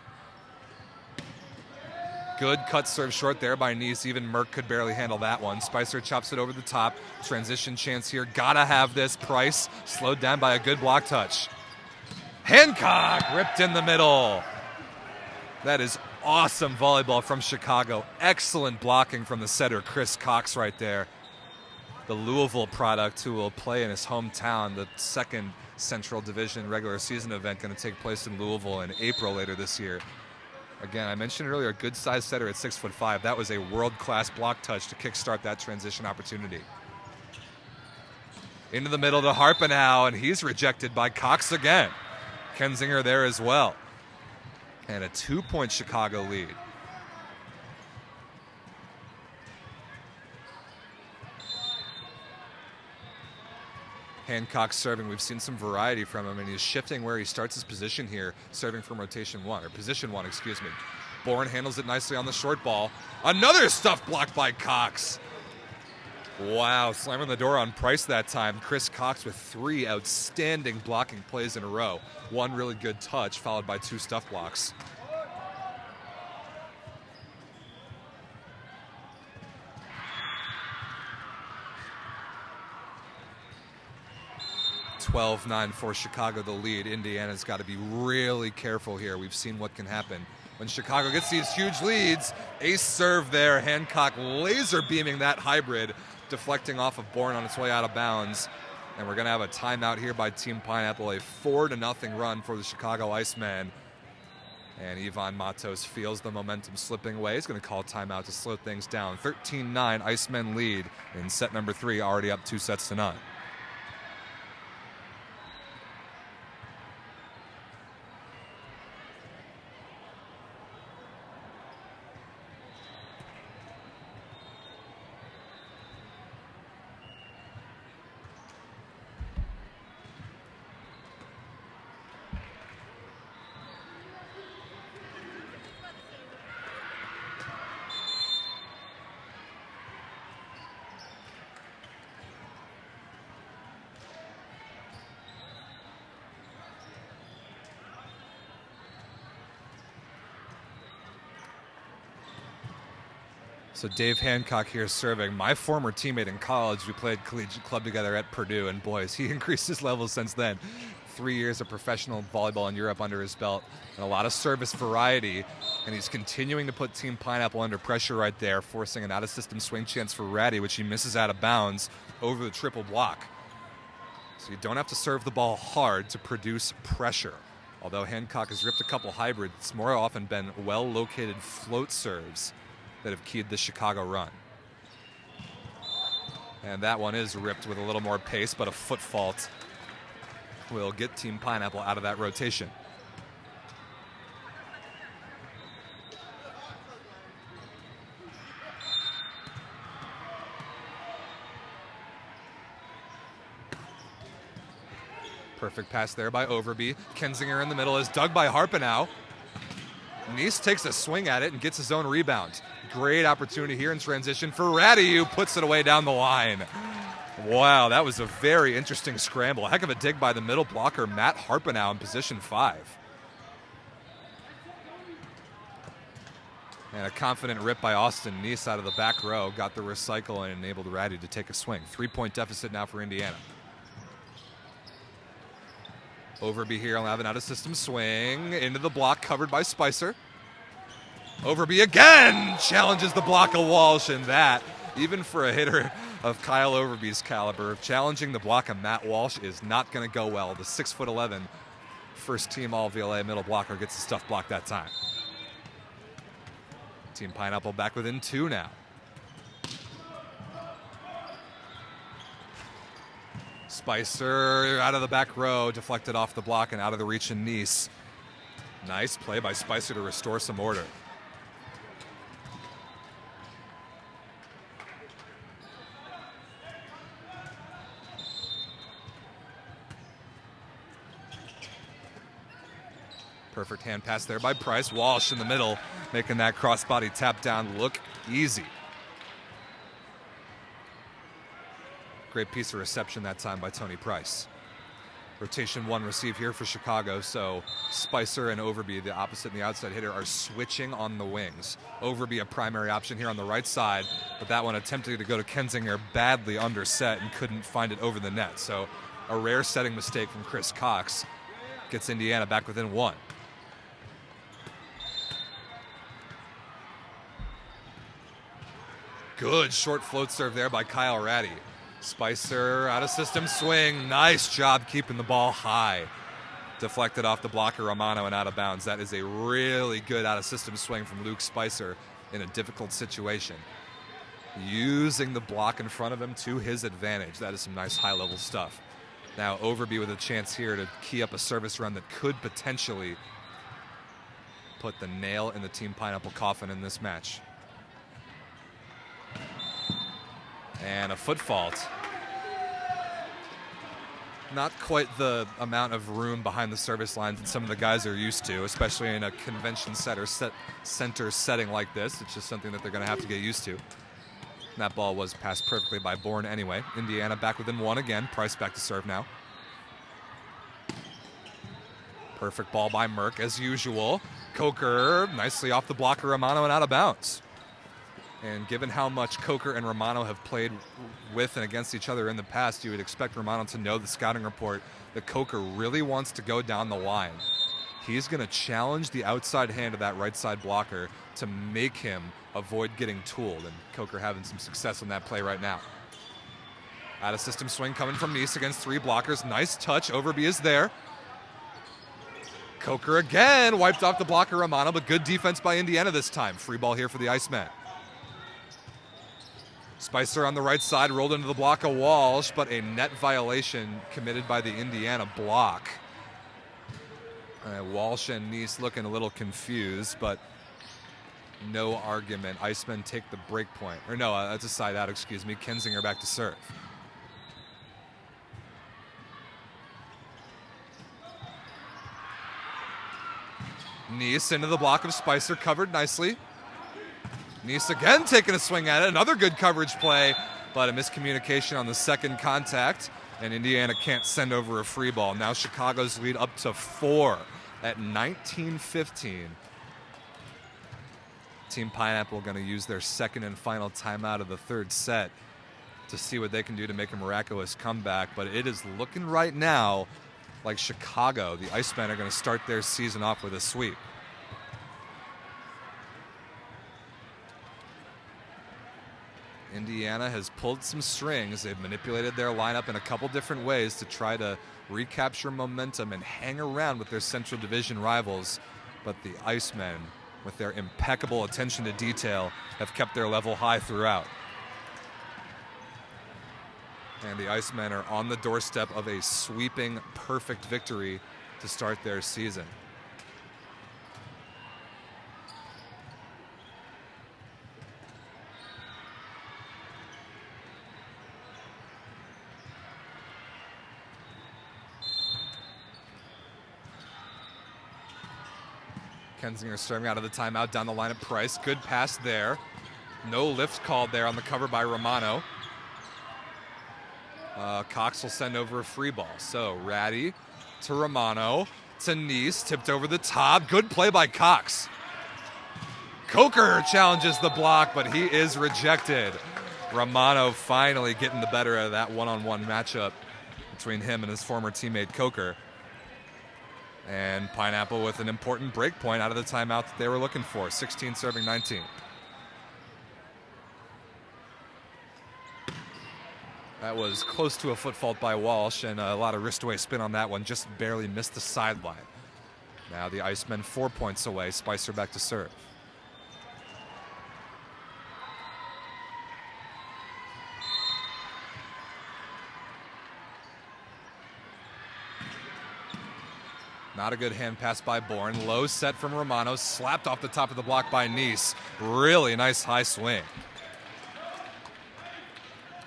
Good cut serve short there by Nice. Even Merck could barely handle that one. Spicer chops it over the top. Transition chance here. Gotta have this. Price slowed down by a good block touch. Hancock ripped in the middle. That is awesome volleyball from Chicago. Excellent blocking from the setter, Chris Cox, right there. The Louisville product who will play in his hometown. The second Central Division regular season event going to take place in Louisville in April later this year. Again, I mentioned earlier, a good-sized setter at 6'5". That was a world-class block touch to kickstart that transition opportunity. Into the middle to Harpenau, and he's rejected by Cox again. Kensinger there as well. And a 2-point Chicago lead. Hancock serving. We've seen some variety from him, and he's shifting where he starts his position here, serving from rotation one, or position one, excuse me. Bourne handles it nicely on the short ball. Another stuff blocked by Cox. Wow, slamming the door on Price that time. Chris Cox with 3 outstanding blocking plays in a row. One really good touch, followed by 2 stuff blocks. (12-9) for Chicago, the lead. Indiana's got to be really careful here. We've seen what can happen when Chicago gets these huge leads. Ace serve there. Hancock laser beaming that hybrid, deflecting off of Bourne on its way out of bounds. And we're going to have a timeout here by Team Pineapple, a 4-0 run for the Chicago Icemen. And Ivan Matos feels the momentum slipping away. He's going to call timeout to slow things down. 13-9, Icemen lead in set number 3, already up 2-0. So Dave Hancock here serving. My former teammate in college. We played collegiate club together at Purdue, and boys, he increased his level since then. 3 years of professional volleyball in Europe under his belt, and a lot of service variety. And he's continuing to put Team Pineapple under pressure right there, forcing an out-of-system swing chance for Ratty, which he misses out of bounds over the triple block. So you don't have to serve the ball hard to produce pressure. Although Hancock has ripped a couple hybrids, it's more often been well-located float serves that have keyed the Chicago run. And that one is ripped with a little more pace, but a foot fault will get Team Pineapple out of that rotation. Perfect pass there by Overby. Kensinger in the middle is dug by Harpenau. Nice takes a swing at it and gets his own rebound. Great opportunity here in transition for Ratty, who puts it away down the line. Wow, that was a very interesting scramble. A heck of a dig by the middle blocker, Matt Harpenau, in position 5. And a confident rip by Austin Nice out of the back row. Got the recycle and enabled Ratty to take a swing. 3-point deficit now for Indiana. Overby here will have an out-of-system swing into the block, covered by Spicer. Overby again challenges the block of Walsh, and that, even for a hitter of Kyle Overby's caliber, challenging the block of Matt Walsh is not going to go well. The 6'11" first-team All-VLA middle blocker gets the stuff blocked that time. Team Pineapple back within 2 now. Spicer out of the back row, deflected off the block and out of the reach in Nice. Nice play by Spicer to restore some order. Perfect hand pass there by Price. Walsh in the middle, making that crossbody tap down look easy. Great piece of reception that time by Tony Price. Rotation 1 receive here for Chicago, so Spicer and Overby, the opposite and the outside hitter, are switching on the wings. Overby a primary option here on the right side, but that one attempted to go to Kensinger, badly underset and couldn't find it over the net. So a rare setting mistake from Chris Cox gets Indiana back within 1. Good short float serve there by Kyle Ratty. Spicer out of system swing. Nice job keeping the ball high. Deflected off the blocker Romano and out of bounds. That is a really good out of system swing from Luke Spicer in a difficult situation. Using the block in front of him to his advantage. That is some nice high level stuff. Now Overby with a chance here to key up a service run that could potentially put the nail in the Team Pineapple coffin in this match. And a foot fault. Not quite the amount of room behind the service lines that some of the guys are used to, especially in a convention center setting like this. It's just something that they're going to have to get used to. And that ball was passed perfectly by Bourne anyway. Indiana back within 1 again. Price back to serve now. Perfect ball by Merck as usual. Coker nicely off the blocker Romano and out of bounds. And given how much Coker and Romano have played with and against each other in the past, you would expect Romano to know the scouting report that Coker really wants to go down the line. He's going to challenge the outside hand of that right side blocker to make him avoid getting tooled. And Coker having some success on that play right now. Out of system swing coming from Nice against 3 blockers. Nice touch. Overby is there. Coker again wiped off the blocker Romano, but good defense by Indiana this time. Free ball here for the Icemen. Spicer on the right side rolled into the block of Walsh, but a net violation committed by the Indiana block. Walsh and Nice looking a little confused, but no argument. Icemen take the break point. Or no, that's a side out, excuse me. Kensinger back to serve. Nice into the block of Spicer, covered nicely. Nice again taking a swing at it. Another good coverage play, but a miscommunication on the second contact, and Indiana can't send over a free ball. Now Chicago's lead up to 4 at 19-15. Team Pineapple going to use their second and final timeout of the third set to see what they can do to make a miraculous comeback, but it is looking right now like Chicago, the Icemen, are going to start their season off with a sweep. Indiana has pulled some strings. They've manipulated their lineup in a couple different ways to try to recapture momentum and hang around with their Central Division rivals. But the Icemen, with their impeccable attention to detail, have kept their level high throughout. And the Icemen are on the doorstep of a sweeping, perfect victory to start their season. Kensinger serving out of the timeout down the line at Price. Good pass there. No lift called there on the cover by Romano. Cox will send over a free ball. So Ratty to Romano to Nice, tipped over the top. Good play by Cox. Coker challenges the block, but he is rejected. Romano finally getting the better of that one-on-one matchup between him and his former teammate Coker. And Pineapple with an important break point out of the timeout that they were looking for. 16 serving 19. That was close to a foot fault by Walsh, and a lot of wrist away spin on that one. Just barely missed the sideline. Now the Icemen 4 points away. Spicer back to serve. Not a good hand pass by Bourne. Low set from Romano. Slapped off the top of the block by Nice. Really nice high swing.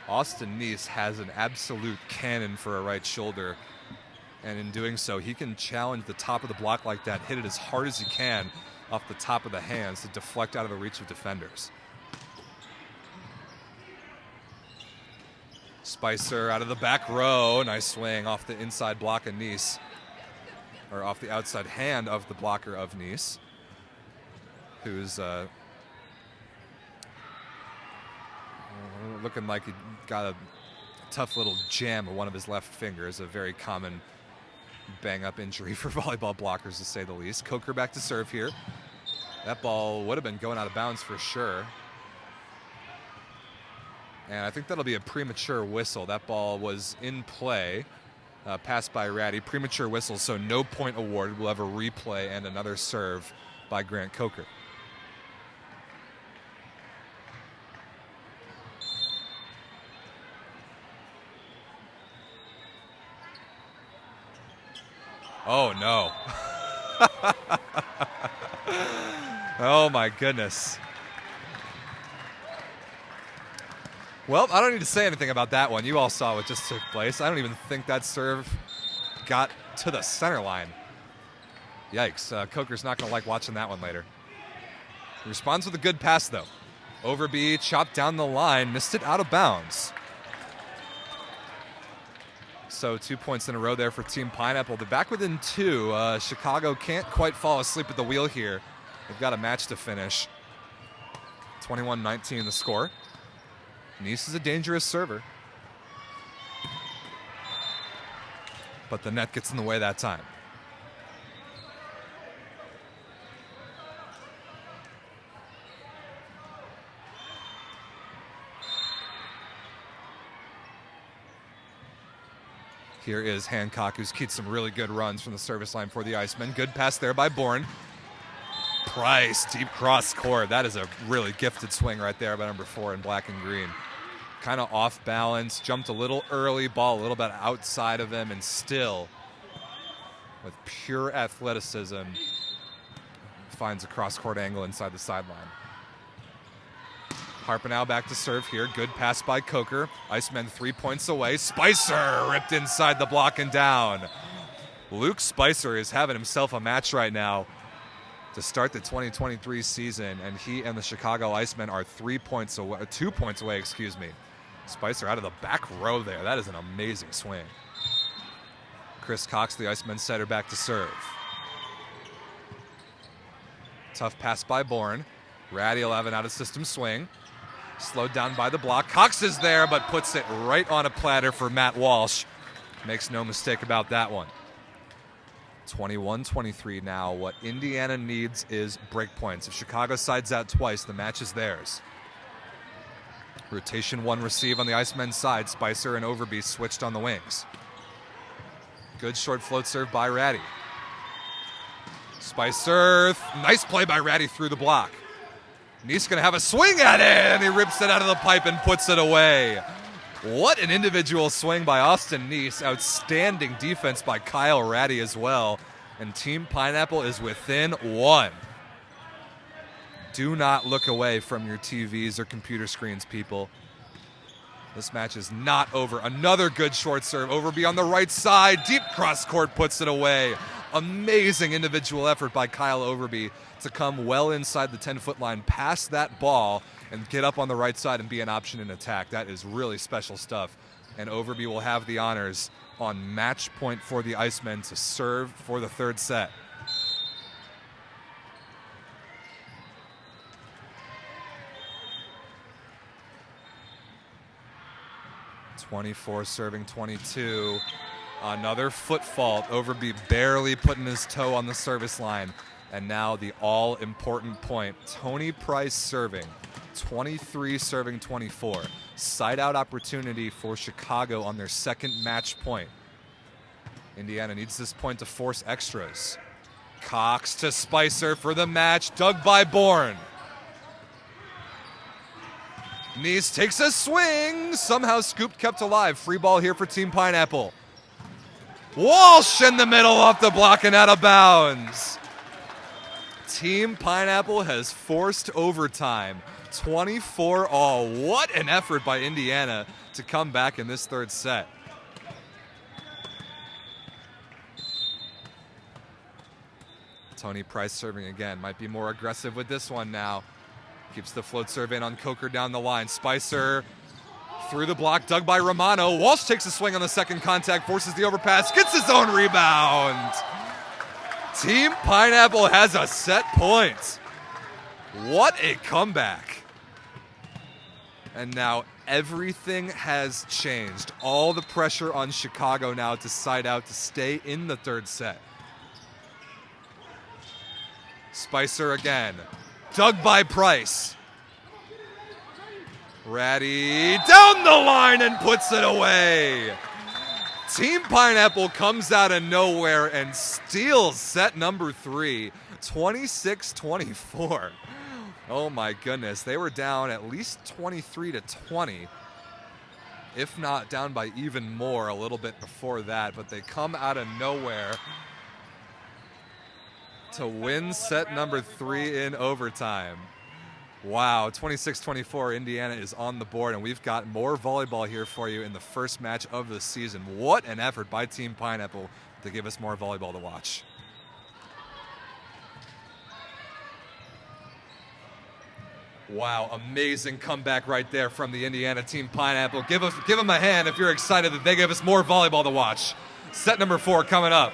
Austin Nice has an absolute cannon for a right shoulder. And in doing so, he can challenge the top of the block like that, hit it as hard as he can off the top of the hands to deflect out of the reach of defenders. Spicer out of the back row. Nice swing off the inside block of Nice. Or off the outside hand of the blocker of Nice. Who's looking like he got a tough little jam of one of his left fingers. A very common bang-up injury for volleyball blockers, to say the least. Coker back to serve here. That ball would have been going out of bounds for sure. And I think that'll be a premature whistle. That ball was in play, passed by Ratty. Premature whistle, so no point awarded. We'll have a replay and another serve by Grant Coker. Oh, no. Oh, my goodness. Well, I don't need to say anything about that one. You all saw what just took place. I don't even think that serve got to the center line. Yikes. Coker's not going to like watching that one later. He responds with a good pass, though. Overby chopped down the line, missed it out of bounds. So 2 points in a row there for Team Pineapple. They're back within 2. Chicago can't quite fall asleep at the wheel here. They've got a match to finish. 21-19 the score. Nice is a dangerous server. But the net gets in the way that time. Here is Hancock, who's keyed some really good runs from the service line for the Icemen. Good pass there by Bourne. Price, deep cross court. That is a really gifted swing right there by number 4 in black and green. Kind of off balance, jumped a little early, ball a little bit outside of him, and still, with pure athleticism, finds a cross-court angle inside the sideline. Harpenau back to serve here. Good pass by Coker. Icemen 3 points away. Spicer ripped inside the block and down. Luke Spicer is having himself a match right now to start the 2023 season, and he and the Chicago Icemen are 2 points away, excuse me. Spicer out of the back row there. That is an amazing swing. Chris Cox, the Icemen setter, back to serve. Tough pass by Bourne. Ratty 11 out of system swing. Slowed down by the block. Cox is there, but puts it right on a platter for Matt Walsh. Makes no mistake about that one. 21-23 now. What Indiana needs is break points. If Chicago sides out twice, the match is theirs. Rotation 1 receive on the Icemen's side. Spicer and Overby switched on the wings. Good short float serve by Ratty. Spicer, nice play by Ratty through the block. Nice gonna have a swing at it, and he rips it out of the pipe and puts it away. What an individual swing by Austin Nice. Outstanding defense by Kyle Ratty as well. And Team Pineapple is within 1. Do not look away from your TVs or computer screens, people. This match is not over. Another good short serve. Overby on the right side. Deep cross court puts it away. Amazing individual effort by Kyle Overby to come well inside the 10-foot line, pass that ball, and get up on the right side and be an option in attack. That is really special stuff. And Overby will have the honors on match point for the Icemen to serve for the third set. (24 serving 22). Another foot fault. Overby barely putting his toe on the service line. And now the all-important point. Tony Price serving. 23 serving 24. Side-out opportunity for Chicago on their second match point. Indiana needs this point to force extras. Cox to Spicer for the match. Dug by Bourne. Nice takes a swing. Somehow scooped, kept alive. Free ball here for Team Pineapple. Walsh in the middle off the block and out of bounds. Team Pineapple has forced overtime. 24-all. What an effort by Indiana to come back in this third set. Tony Price serving again. Might be more aggressive with this one now. Keeps the float serve in on Coker down the line. Spicer Through the block, dug by Romano. Walsh takes a swing on the second contact, forces the overpass, gets his own rebound. Team Pineapple has a set point. What a comeback. And now everything has changed. All the pressure on Chicago now to side out to stay in the third set. Spicer again. Dug by Price. Ratty down the line and puts it away. Team Pineapple comes out of nowhere and steals set number 3, 26-24. Oh my goodness, they were down at least 23-20, if not down by even more a little bit before that, but they come out of nowhere to win set number 3 in overtime. Wow, 26-24, Indiana is on the board, and we've got more volleyball here for you in the first match of the season. What an effort by Team Pineapple to give us more volleyball to watch. Wow, amazing comeback right there from the Indiana Team Pineapple. Give them a hand if you're excited that they give us more volleyball to watch. Set number 4 coming up.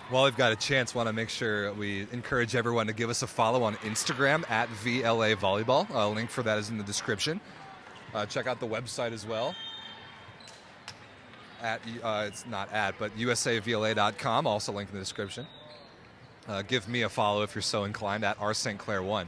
While we've got a chance, want to make sure we encourage everyone to give us a follow on Instagram at VLA Volleyball. A link for that is in the description. Check out the website as well. It's not at, but usavla.com, also link in the description. Give me a follow if you're so inclined at rstclair1.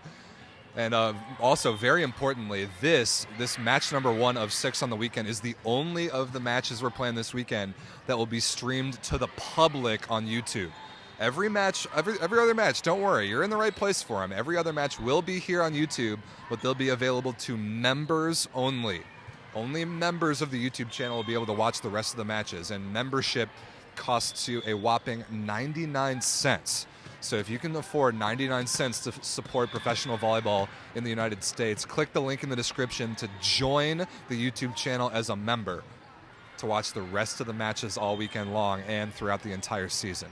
And also, very importantly, this match number 1 of 6 on the weekend is the only of the matches we're playing this weekend that will be streamed to the public on YouTube. Every other match, don't worry, you're in the right place for them. Every other match will be here on YouTube, but they'll be available to members only. Only members of the YouTube channel will be able to watch the rest of the matches, and membership costs you a whopping 99 cents. So if you can afford 99 cents to support professional volleyball in the United States, click the link in the description to join the YouTube channel as a member to watch the rest of the matches all weekend long and throughout the entire season.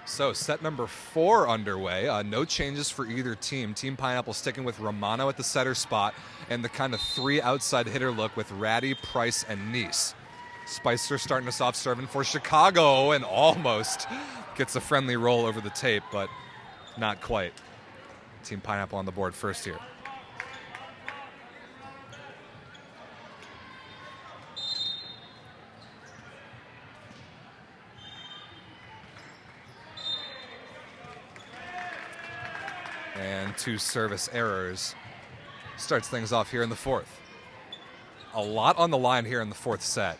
So set number 4 underway. No changes for either team. Team Pineapple sticking with Romano at the setter spot and the kind of 3 outside hitter look with Ratty, Price, and Nice. Spicer starting us off serving for Chicago and almost gets a friendly roll over the tape, but not quite. Team Pineapple on the board first here. And 2 service errors starts things off here in the 4th. A lot on the line here in the 4th set.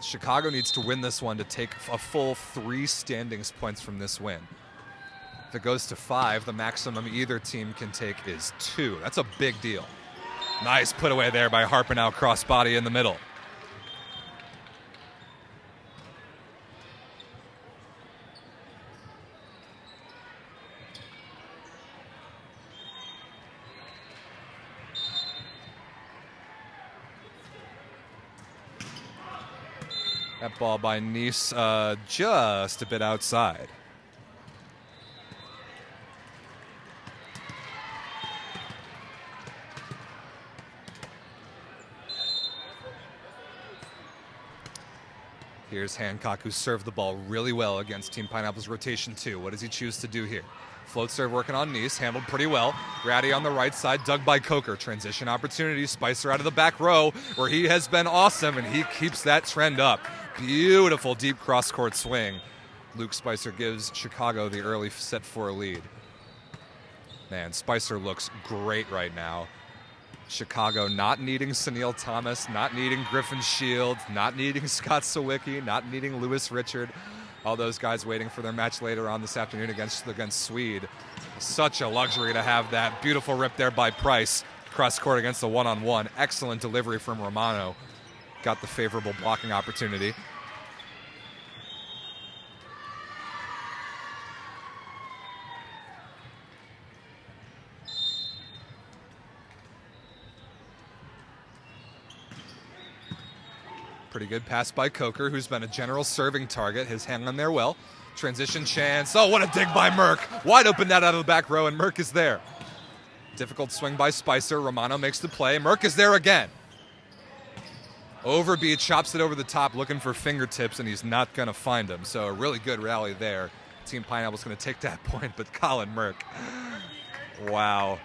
Chicago needs to win this one to take a full 3 standings points from this win. If it goes to 5, the maximum either team can take is 2. That's a big deal. Nice put away there by Harpenow crossbody in the middle. That ball by Nice just a bit outside. Here's Hancock, who served the ball really well against Team Pineapple's rotation 2. What does he choose to do here? Float serve working on Nice, handled pretty well. Ratty on the right side, dug by Coker. Transition opportunity, Spicer out of the back row, where he has been awesome, and he keeps that trend up. Beautiful deep cross-court swing. Luke Spicer gives Chicago the early set 4 lead. Man, Spicer looks great right now. Chicago not needing Sunil Thomas, not needing Griffin Shields, not needing Scott Sawicki, not needing Lewis Richard. All those guys waiting for their match later on this afternoon against Swede. Such a luxury to have that. Beautiful rip there by Price. Cross court against the one-on-one. Excellent delivery from Romano. Got the favorable blocking opportunity. Pretty good pass by Coker, who's been a general serving target. His hand on there well. Transition chance. Oh, what a dig by Merck. Wide open net out of the back row, and Merck is there. Difficult swing by Spicer. Romano makes the play. Merck is there again. Overbeat chops it over the top, looking for fingertips, and he's not going to find them. So a really good rally there. Team Pineapple's going to take that point, but Colin Merck. Wow.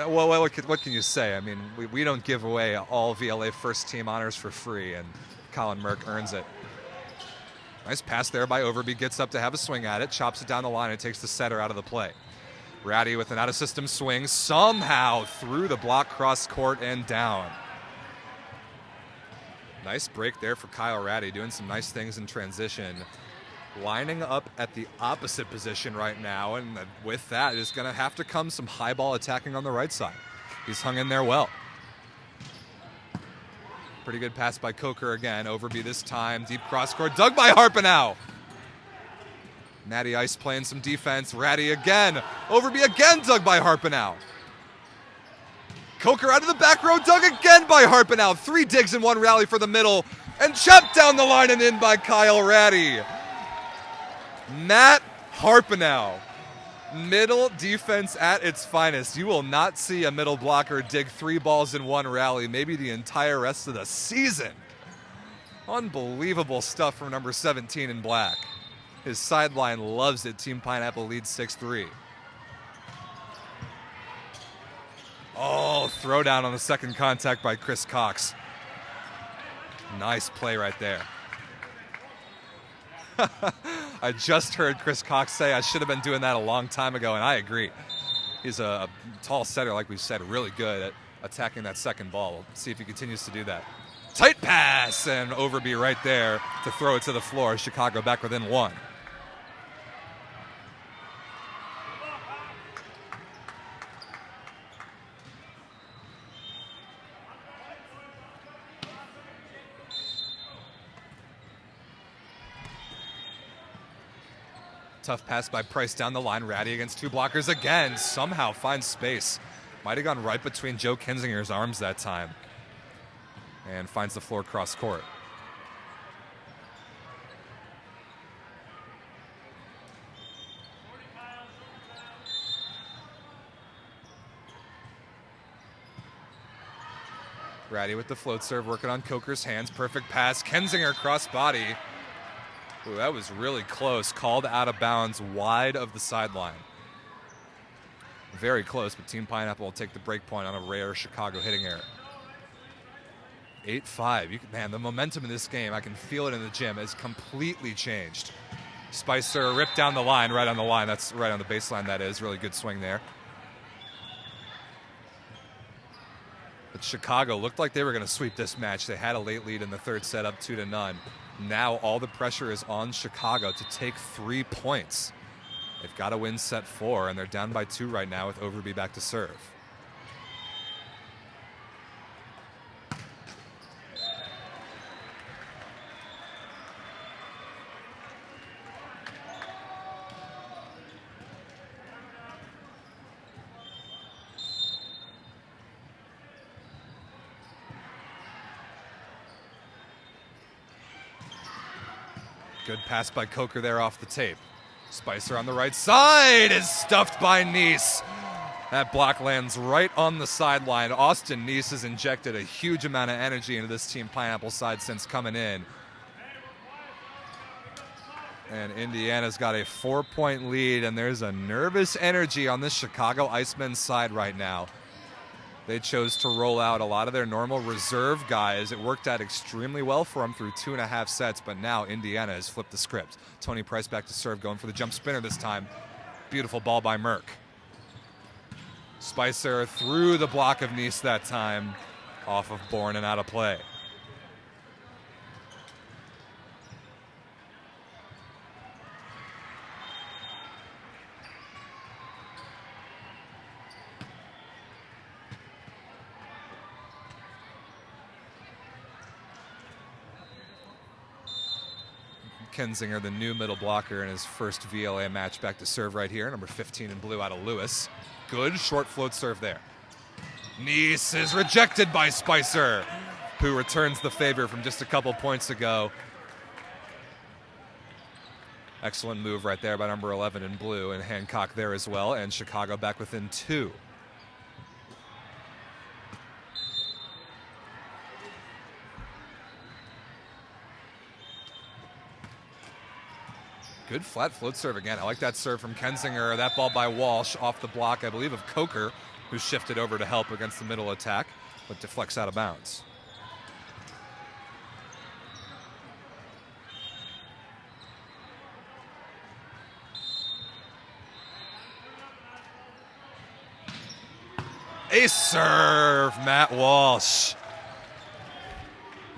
Well, what can you say? I mean, we don't give away all VLA first team honors for free, and Colin Merck earns it. Nice pass there by Overby, gets up to have a swing at it, chops it down the line, and takes the setter out of the play. Ratty with an out-of-system swing, somehow through the block cross court and down. Nice break there for Kyle Ratty, doing some nice things in transition. Lining up at the opposite position right now, and with that is going to have to come some high ball attacking on the right side. He's hung in there well. Pretty good pass by Coker again. Overby this time, deep cross court, dug by Harpenow. Natty Ice playing some defense. Ratty again. Overby again, dug by Harpenow. Coker out of the back row, dug again by Harpenow. 3 digs in 1 rally for the middle, and chopped down the line and in by Kyle Ratty. Matt Harpenow, middle defense at its finest. You will not see a middle blocker dig 3 balls in 1 rally, maybe the entire rest of the season. Unbelievable stuff from number 17 in black. His sideline loves it. Team Pineapple leads 6-3. Oh, throwdown on the second contact by Chris Cox. Nice play right there. I just heard Chris Cox say I should have been doing that a long time ago, and I agree. He's a tall setter, like we said, really good at attacking that second ball. We'll see if he continues to do that. Tight pass, and Overby right there to throw it to the floor. Chicago back within 1. Tough pass by Price down the line. Ratty against 2 blockers again. Somehow finds space. Might have gone right between Joe Kinzinger's arms that time. And finds the floor cross court. Ratty with the float serve, working on Coker's hands. Perfect pass. Kinzinger cross body. Ooh, that was really close. Called out of bounds, wide of the sideline. Very close, but Team Pineapple will take the break point on a rare Chicago hitting error. 8-5. Man, the momentum in this game, I can feel it in the gym, has completely changed. Spicer ripped down the line, right on the line. That's right on the baseline, that is. Really good swing there. But Chicago looked like they were going to sweep this match. They had a late lead in the third set, up 2-0. Now all the pressure is on Chicago to take 3 points. They've got to win set 4, and they're down by 2 right now with Overby back to serve. Good pass by Coker there off the tape. Spicer on the right side is stuffed by Nice. That block lands right on the sideline. Austin Nice has injected a huge amount of energy into this Team Pineapple side since coming in. And Indiana's got a 4-point lead, and there's a nervous energy on this Chicago Icemen side right now. They chose to roll out a lot of their normal reserve guys. It worked out extremely well for them through 2.5 sets, but now Indiana has flipped the script. Tony Price back to serve, going for the jump spinner this time. Beautiful ball by Merck. Spicer through the block of Nice that time, off of Bourne and out of play. Kensinger, the new middle blocker in his first VLA match, back to serve right here. Number 15 in blue out of Lewis. Good short float serve there. Nice is rejected by Spicer, who returns the favor from just a couple points ago. Excellent move right there by number 11 in blue, and Hancock there as well, and Chicago back within 2. Good flat float serve again. I like that serve from Kensinger. That ball by Walsh off the block, I believe, of Coker, who shifted over to help against the middle attack, but deflects out of bounds. Ace serve, Matt Walsh.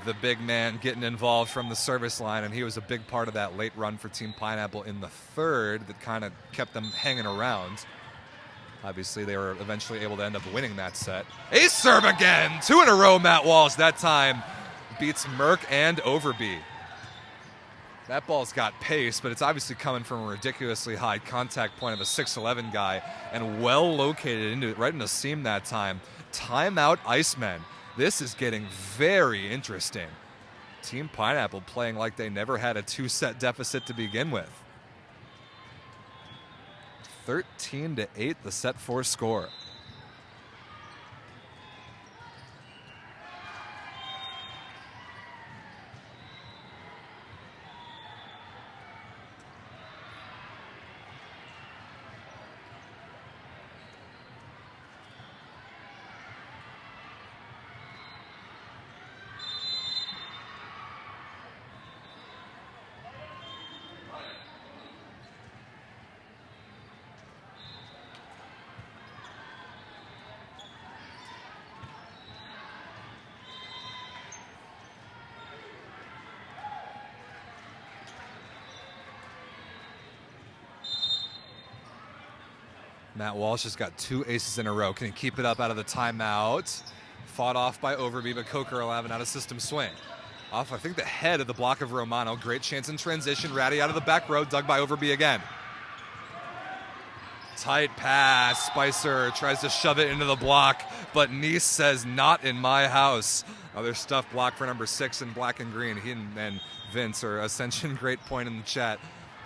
The big man getting involved from the service line, and he was a big part of that late run for Team Pineapple in the third that kind of kept them hanging around. Obviously, they were eventually able to end up winning that set. Ace serve again! 2 in a row, Matt Walsh. That time beats Merck and Overby. That ball's got pace, but it's obviously coming from a ridiculously high contact point of a 6'11 guy, and well located into it, right in the seam that time. Timeout, Icemen. This is getting very interesting. Team Pineapple playing like they never had a 2-set deficit to begin with. 13-8, the set 4 score. Matt Walsh has got 2 aces in a row. Can he keep it up out of the timeout? Fought off by Overby, but Coker will have an out-of-system swing. Off, I think, the head of the block of Romano. Great chance in transition. Ratty out of the back row, dug by Overby again. Tight pass. Spicer tries to shove it into the block, but Nice says, not in my house. Other stuff blocked for number 6 in black and green. He and Vince, or Ascension, great point in the chat.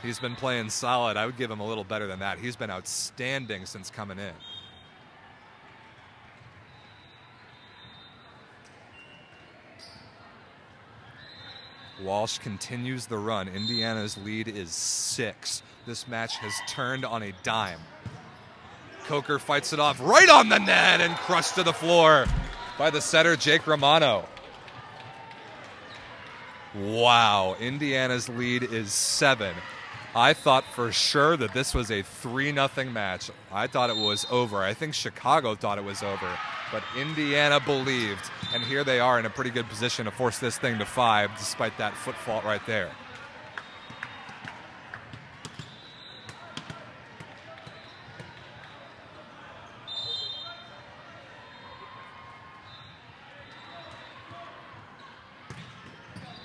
He's been playing solid. I would give him a little better than that. He's been outstanding since coming in. Walsh continues the run. Indiana's lead is 6. This match has turned on a dime. Coker fights it off right on the net and crushed to the floor by the setter, Jake Romano. Wow, Indiana's lead is 7. I thought for sure that this was a 3-0 match. I thought it was over. I think Chicago thought it was over, but Indiana believed, and here they are in a pretty good position to force this thing to 5 despite that foot fault right there.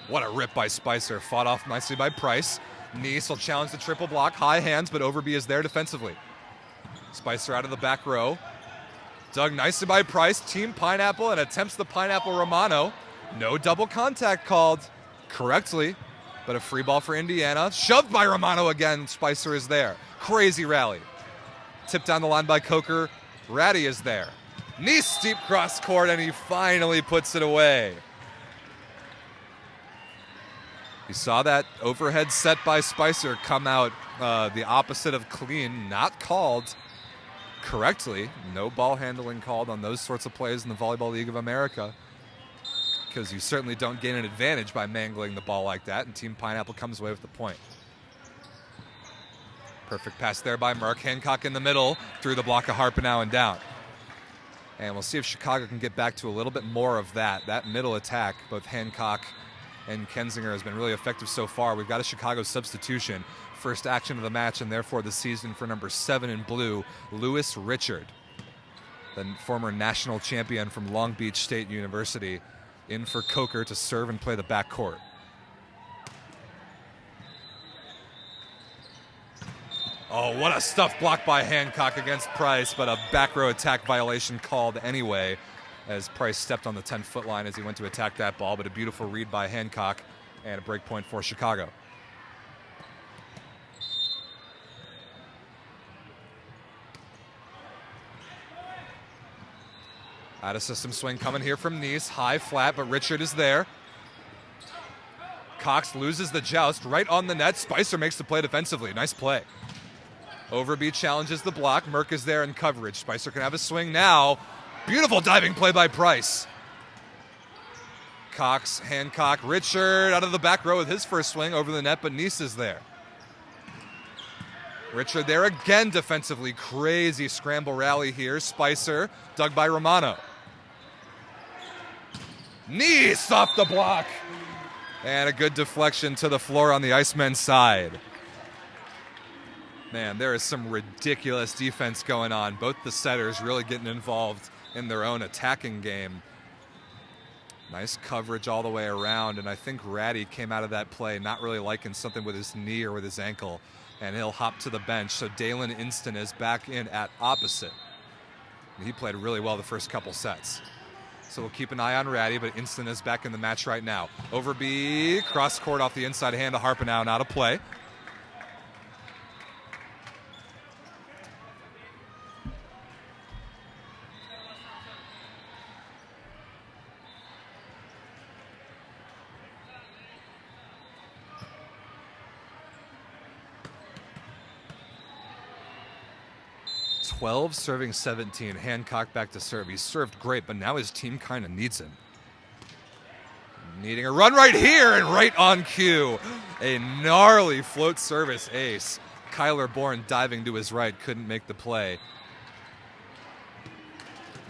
What a rip by Spicer, fought off nicely by Price. Nice will challenge the triple block, high hands, but Overby is there defensively. Spicer out of the back row. Dug nicely by Price, Team Pineapple, and attempts the Pineapple Romano. No double contact called correctly. But a free ball for Indiana. Shoved by Romano again. Spicer is there. Crazy rally. Tipped down the line by Coker. Ratty is there. Nice deep cross court, and he finally puts it away. You saw that overhead set by Spicer come out the opposite of clean, not called correctly. No ball handling called on those sorts of plays in the Volleyball League of America, because you certainly don't gain an advantage by mangling the ball like that, and Team Pineapple comes away with the point. Perfect pass there by Mark. Hancock in the middle, through the block of Harpenau and down. And we'll see if Chicago can get back to a little bit more of that. That middle attack, both Hancock and Kensinger, has been really effective so far. We've got a Chicago substitution. First action of the match, and therefore the season, for number 7 in blue, Lewis Richard, the former national champion from Long Beach State University, in for Coker to serve and play the backcourt. Oh, what a stuff block by Hancock against Price, but a back row attack violation called anyway, as Price stepped on the 10-foot line as he went to attack that ball, but a beautiful read by Hancock and a break point for Chicago. Out of system swing coming here from Nice. High flat, but Richard is there. Cox loses the joust right on the net. Spicer makes the play defensively. Nice play. Overby challenges the block. Merck is there in coverage. Spicer can have a swing now. Beautiful diving play by Price. Cox, Hancock, Richard out of the back row with his first swing over the net, but Nice is there. Richard there again defensively. Crazy scramble rally here. Spicer, dug by Romano. Nice off the block. And a good deflection to the floor on the Icemen side. Man, there is some ridiculous defense going on. Both the setters really getting involved in their own attacking game. Nice coverage all the way around, and I think Ratty came out of that play not really liking something with his knee or with his ankle, and he'll hop to the bench. So Dalen Inston is back in at opposite. He played really well the first couple sets. So we'll keep an eye on Ratty, but Inston is back in the match right now. Overby, cross court off the inside hand to Harpenau, out of play. Serving 17. Hancock back to serve. He's served great, but now his team kind of needs him. Needing a run right here and right on cue. A gnarly float service ace. Kyler Bourne diving to his right, couldn't make the play.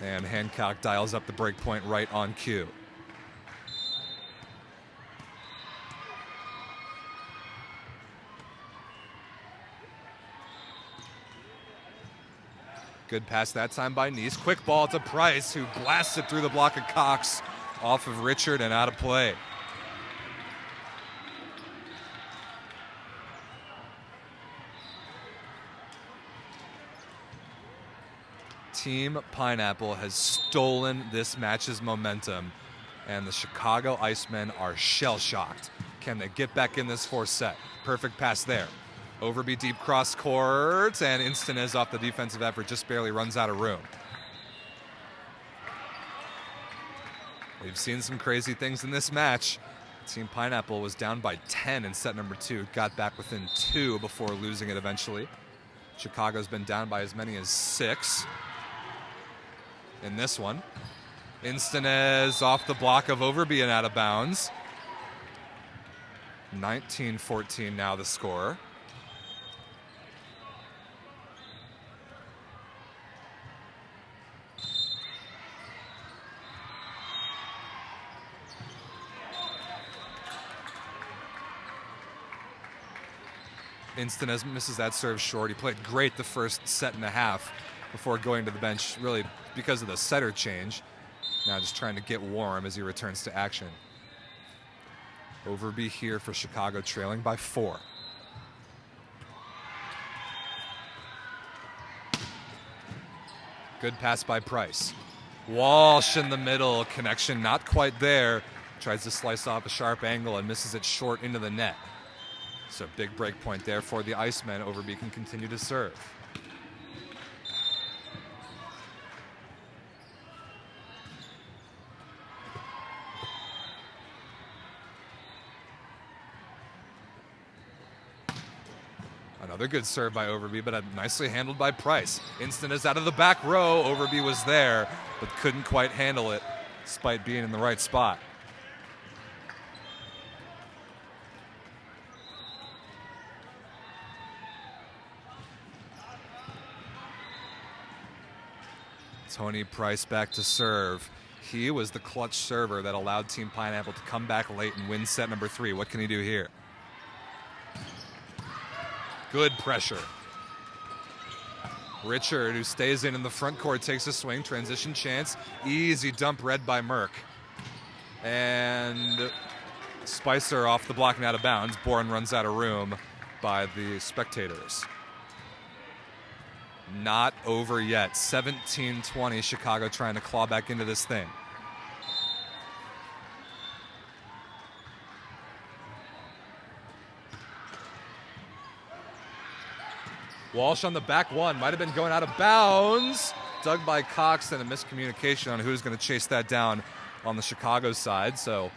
And Hancock dials up the break point right on cue. Good pass that time by Nice. Quick ball to Price, who blasts it through the block of Cox off of Richard and out of play. Team Pineapple has stolen this match's momentum, and the Chicago Icemen are shell-shocked. Can they get back in this fourth set? Perfect pass there. Overby deep cross court, and Inston is off the defensive effort, just barely runs out of room. We've seen some crazy things in this match. Team Pineapple was down by 10 in set number 2, got back within 2 before losing it eventually. Chicago's been down by as many as 6 in this one. Inston is off the block of Overby and out of bounds. 19-14 now the score. Inston misses that serve short. He played great the first set and a half before going to the bench, really because of the setter change. Now just trying to get warm as he returns to action. Overby here for Chicago, trailing by 4. Good pass by Price. Walsh in the middle, connection not quite there. Tries to slice off a sharp angle and misses it short into the net. So big break point there for the Icemen. Overby can continue to serve. Another good serve by Overby, but nicely handled by Price. Instant is out of the back row. Overby was there, but couldn't quite handle it, despite being in the right spot. Tony Price back to serve. He was the clutch server that allowed Team Pineapple to come back late and win set number 3. What can he do here? Good pressure. Richard, who stays in the front court, takes a swing. Transition chance. Easy dump read by Merck. And Spicer off the block and out of bounds. Bourne runs out of room by the spectators. Not over yet. 17-20. Chicago trying to claw back into this thing. Walsh on the back one. Might have been going out of bounds. Dug by Cox, and a miscommunication on who's going to chase that down on the Chicago side. So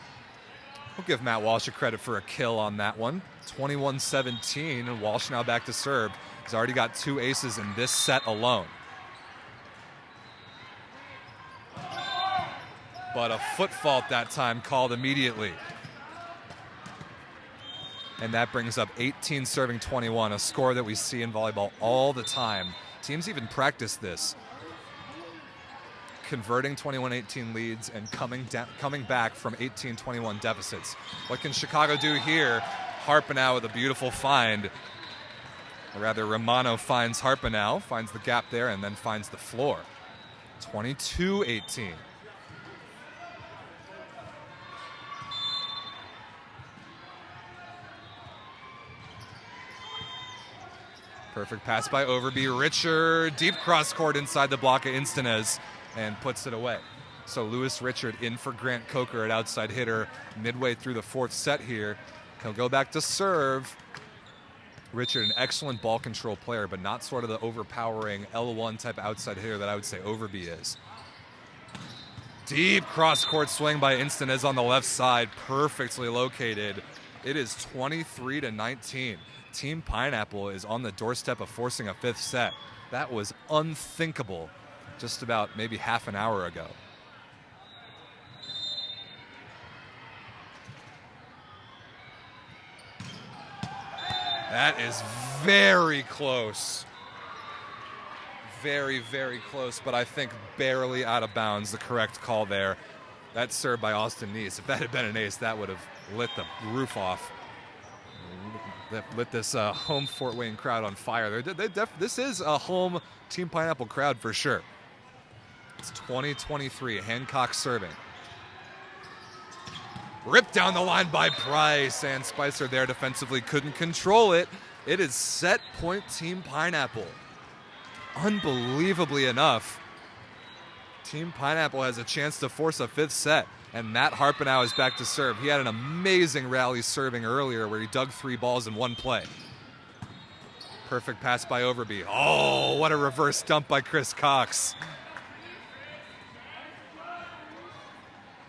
we'll give Matt Walsh a credit for a kill on that one. 21-17, and Walsh now back to serve. He's already got 2 aces in this set alone. But a foot fault that time called immediately. And that brings up 18 serving 21, a score that we see in volleyball all the time. Teams even practice this. Converting 21-18 leads and coming back from 18-21 deficits. What can Chicago do here? Harpenow with a beautiful find. Or rather, Romano finds Harpenow, finds the gap there, and then finds the floor. 22-18. Perfect pass by Overby. Richard, deep cross court inside the block of Instanez, and puts it away. So Lewis Richard in for Grant Coker at outside hitter midway through the 4th set here. He'll go back to serve. Richard, an excellent ball control player, but not sort of the overpowering L1 type outside hitter that I would say Overby is. Deep cross court swing by Instanez on the left side, perfectly located. It is 23-19. Team Pineapple is on the doorstep of forcing a 5th set. That was unthinkable just about maybe half an hour ago. That is very close. Very, very close, but I think barely out of bounds, the correct call there. That served by Austin Neese. If that had been an ace, that would have lit the roof off. Lit this home Fort Wayne crowd on fire. This is a home Team Pineapple crowd for sure. It's 20-23, Hancock serving. Ripped down the line by Price, and Spicer there defensively couldn't control it. It is set point Team Pineapple. Unbelievably enough, Team Pineapple has a chance to force a 5th set. And Matt Harpenow is back to serve. He had an amazing rally serving earlier where he dug 3 balls in one play. Perfect pass by Overby. Oh, what a reverse dump by Chris Cox.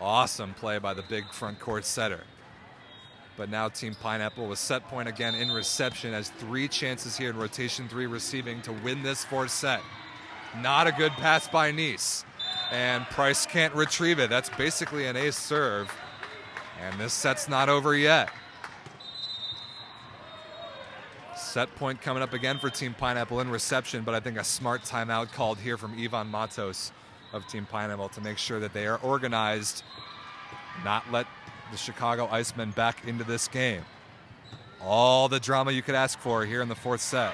Awesome play by the big front court setter. But now Team Pineapple with set point again in reception, has 3 chances here in rotation 3 receiving to win this 4th set. Not a good pass by Neese. And Price can't retrieve it. That's basically an ace serve. And this set's not over yet. Set point coming up again for Team Pineapple in reception, but I think a smart timeout called here from Ivan Matos of Team Pineapple to make sure that they are organized, not let the Chicago Icemen back into this game. All the drama you could ask for here in the 4th set.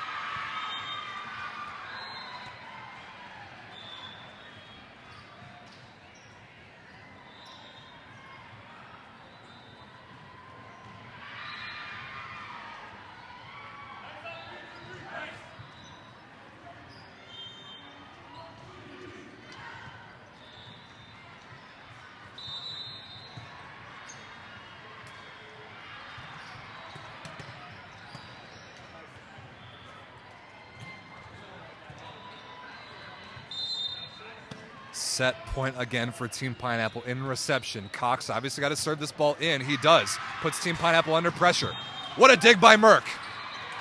Set point again for Team Pineapple in reception. Cox obviously got to serve this ball in. He does. Puts Team Pineapple under pressure. What a dig by Merck.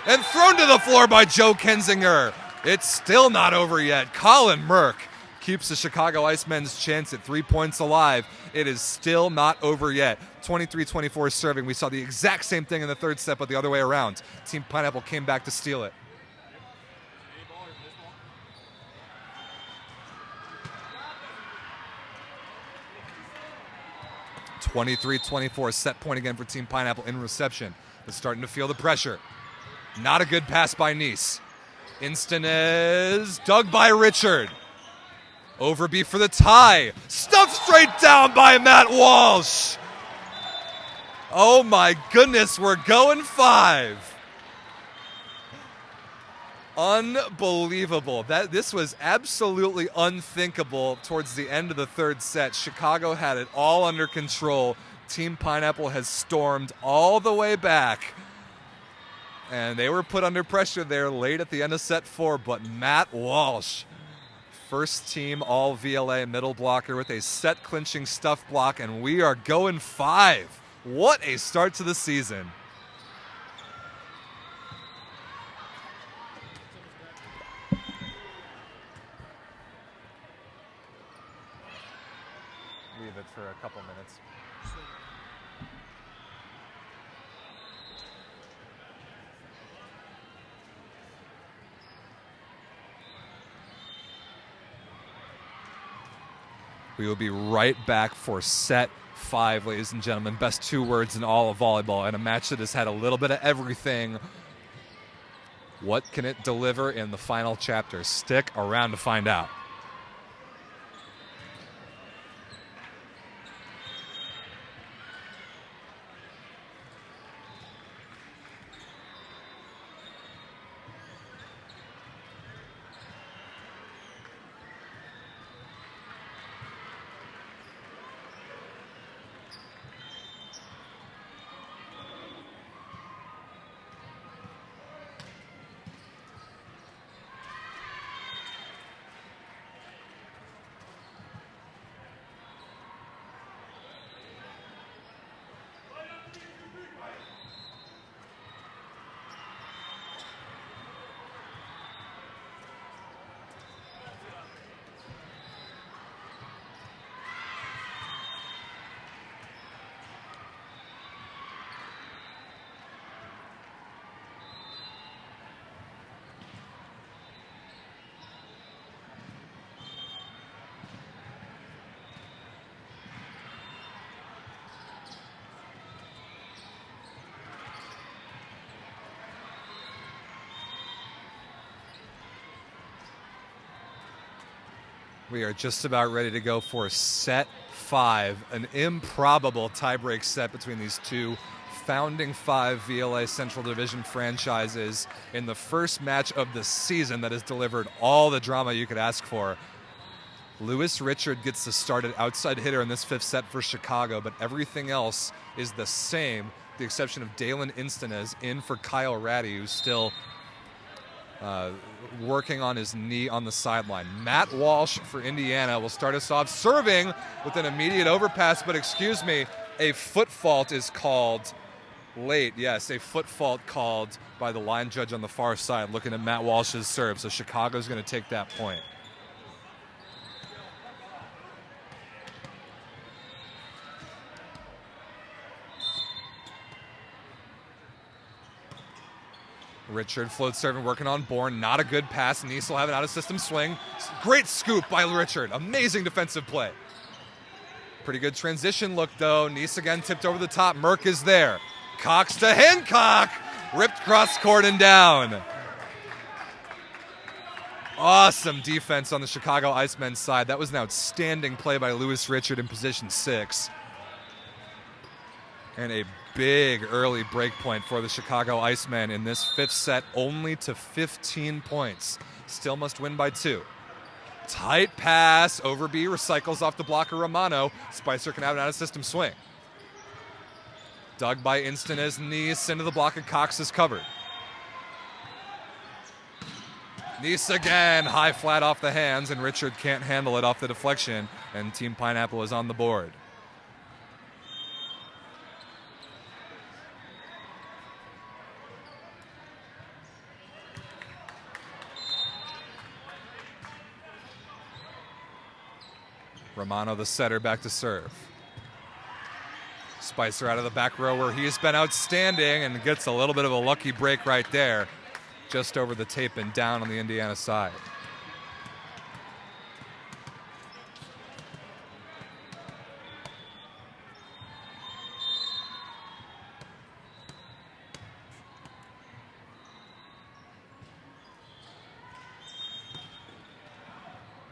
And thrown to the floor by Joe Kensinger. It's still not over yet. Colin Merck keeps the Chicago Icemen's chance at 3 points alive. It is still not over yet. 23-24 serving. We saw the exact same thing in the third set, but the other way around. Team Pineapple came back to steal it. (23-24) set point again for Team Pineapple in reception. But starting to feel the pressure. Not a good pass by Nice. Instanez dug by Richard. Overby for the tie. Stuffed straight down by Matt Walsh. Oh my goodness, we're going 5. Unbelievable. This was absolutely unthinkable towards the end of the third set. Chicago had it all under control. Team Pineapple has stormed all the way back. And they were put under pressure there late at the end of set 4, but Matt Walsh, first team all VLA middle blocker with a set clinching stuff block, and we are going 5. What a start to the season. Leave it for a couple minutes. We will be right back for set 5, ladies and gentlemen. Best 2 words in all of volleyball, and a match that has had a little bit of everything. What can it deliver in the final chapter? Stick around to find out. We are just about ready to go for set 5, an improbable tiebreak set between these two founding 5 VLA Central Division franchises in the first match of the season that has delivered all the drama you could ask for. Lewis Richard gets the started outside hitter in this 5th set for Chicago, but everything else is the same, with the exception of Dalen Instanez in for Kyle Ratty, who's still working on his knee on the sideline. Matt Walsh for Indiana will start us off serving with an immediate overpass, but excuse me, a foot fault is called late. Yes, a foot fault called by the line judge on the far side looking at Matt Walsh's serve, so Chicago's going to take that point. Richard float serving, working on Bourne. Not a good pass. Nice will have an out-of-system swing. Great scoop by Richard. Amazing defensive play. Pretty good transition look, though. Nice again tipped over the top. Merck is there. Cox to Hancock. Ripped cross court and down. Awesome defense on the Chicago Icemen's side. That was an outstanding play by Lewis Richard in position 6. And a big early break point for the Chicago Icemen in this 5th set, only to 15 points. Still must win by 2. Tight pass. Overby recycles off the blocker Romano. Spicer can have an out-of-system swing. Dug by Instanez. Nice into the block, and Cox is covered. Nice again, high flat off the hands, and Richard can't handle it off the deflection, and Team Pineapple is on the board. Romano, the setter, back to serve. Spicer out of the back row where he's been outstanding and gets a little bit of a lucky break right there, just over the tape and down on the Indiana side.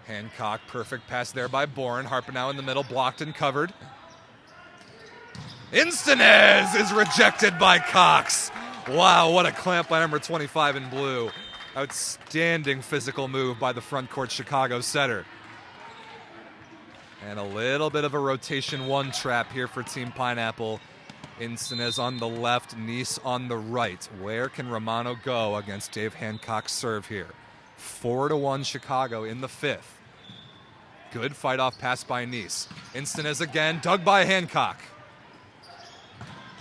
Hancock, perfect pass there by Bourne. Harpenau in the middle, blocked and covered. Instanez is rejected by Cox. Wow, what a clamp by number 25 in blue. Outstanding physical move by the front court Chicago setter. And a little bit of a rotation one trap here for Team Pineapple. Instanez on the left, Nice on the right. Where can Romano go against Dave Hancock's serve here? 4-1 Chicago in the fifth. Good fight off pass by Nice. Instanez again, dug by Hancock.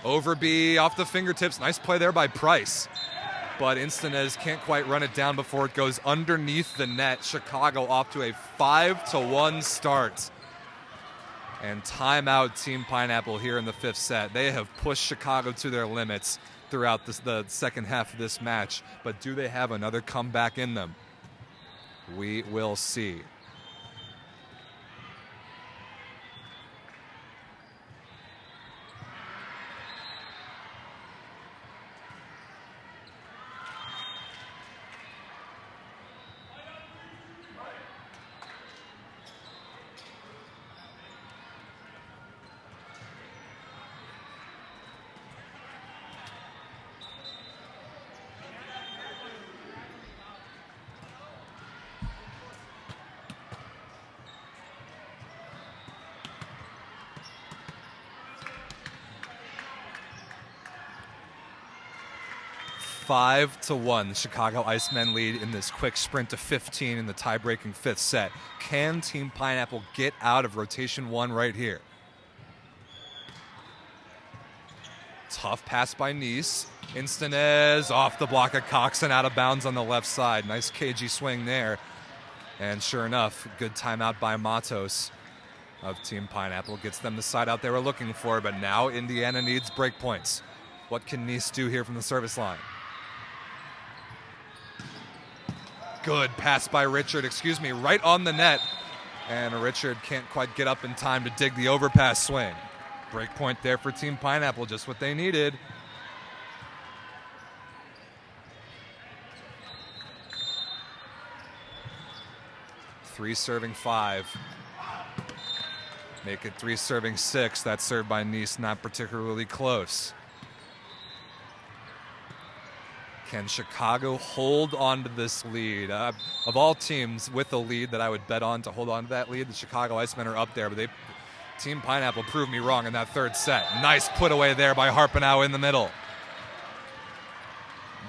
Overby off the fingertips. Nice play there by Price. But Instanez can't quite run it down before it goes underneath the net. Chicago off to a 5-1 start. And timeout Team Pineapple here in the fifth set. They have pushed Chicago to their limits throughout the second half of this match. But do they have another comeback in them? We will see. Five to 1, Chicago Icemen lead in this quick sprint to 15 in the tie-breaking fifth set. Can Team Pineapple get out of rotation one right here? Tough pass by Nice. Instanez off the block of Cox and out of bounds on the left side. Nice cagey swing there. And sure enough, good timeout by Matos of Team Pineapple. Gets them the side out they were looking for, but now Indiana needs break points. What can Nice do here from the service line? Good pass by Richard, right on the net. And Richard can't quite get up in time to dig the overpass swing. Break point there for Team Pineapple, just what they needed. Three serving 5. Make it 3 serving 6. That serve by Nice not particularly close. Can Chicago hold on to this lead? Of all teams with a lead that I would bet on to hold on to that lead, the Chicago Icemen are up there, but Team Pineapple proved me wrong in that third set. Nice put away there by Harpenau in the middle.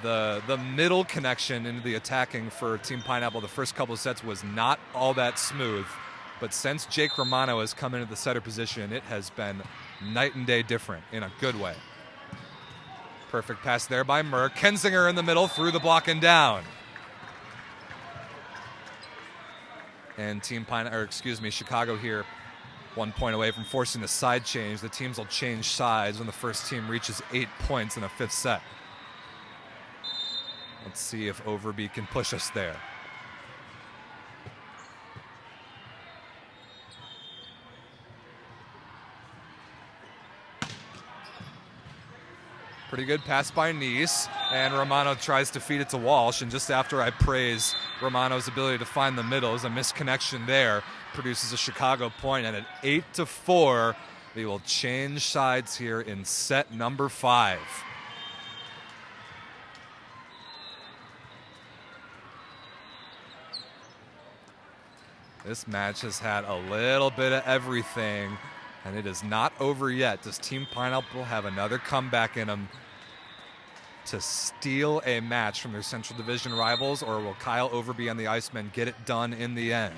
The middle connection into the attacking for Team Pineapple the first couple of sets was not all that smooth, but since Jake Romano has come into the setter position, it has been night and day different in a good way. Perfect pass there by Merck. Kensinger in the middle, through the block and down. And Chicago here 1 point away from forcing the side change. The teams will change sides when the first team reaches 8 points in a fifth set. Let's see if Overby can push us there. Pretty good pass by Nice, and Romano tries to feed it to Walsh, and just after I praise Romano's ability to find the middles, a misconnection there produces a Chicago point, and at 8-4, they will change sides here in set number 5. This match has had a little bit of everything, and it is not over yet. Does Team Pineapple have another comeback in them? to steal a match from their Central Division rivals, or will Kyle Overby and the Icemen get it done in the end?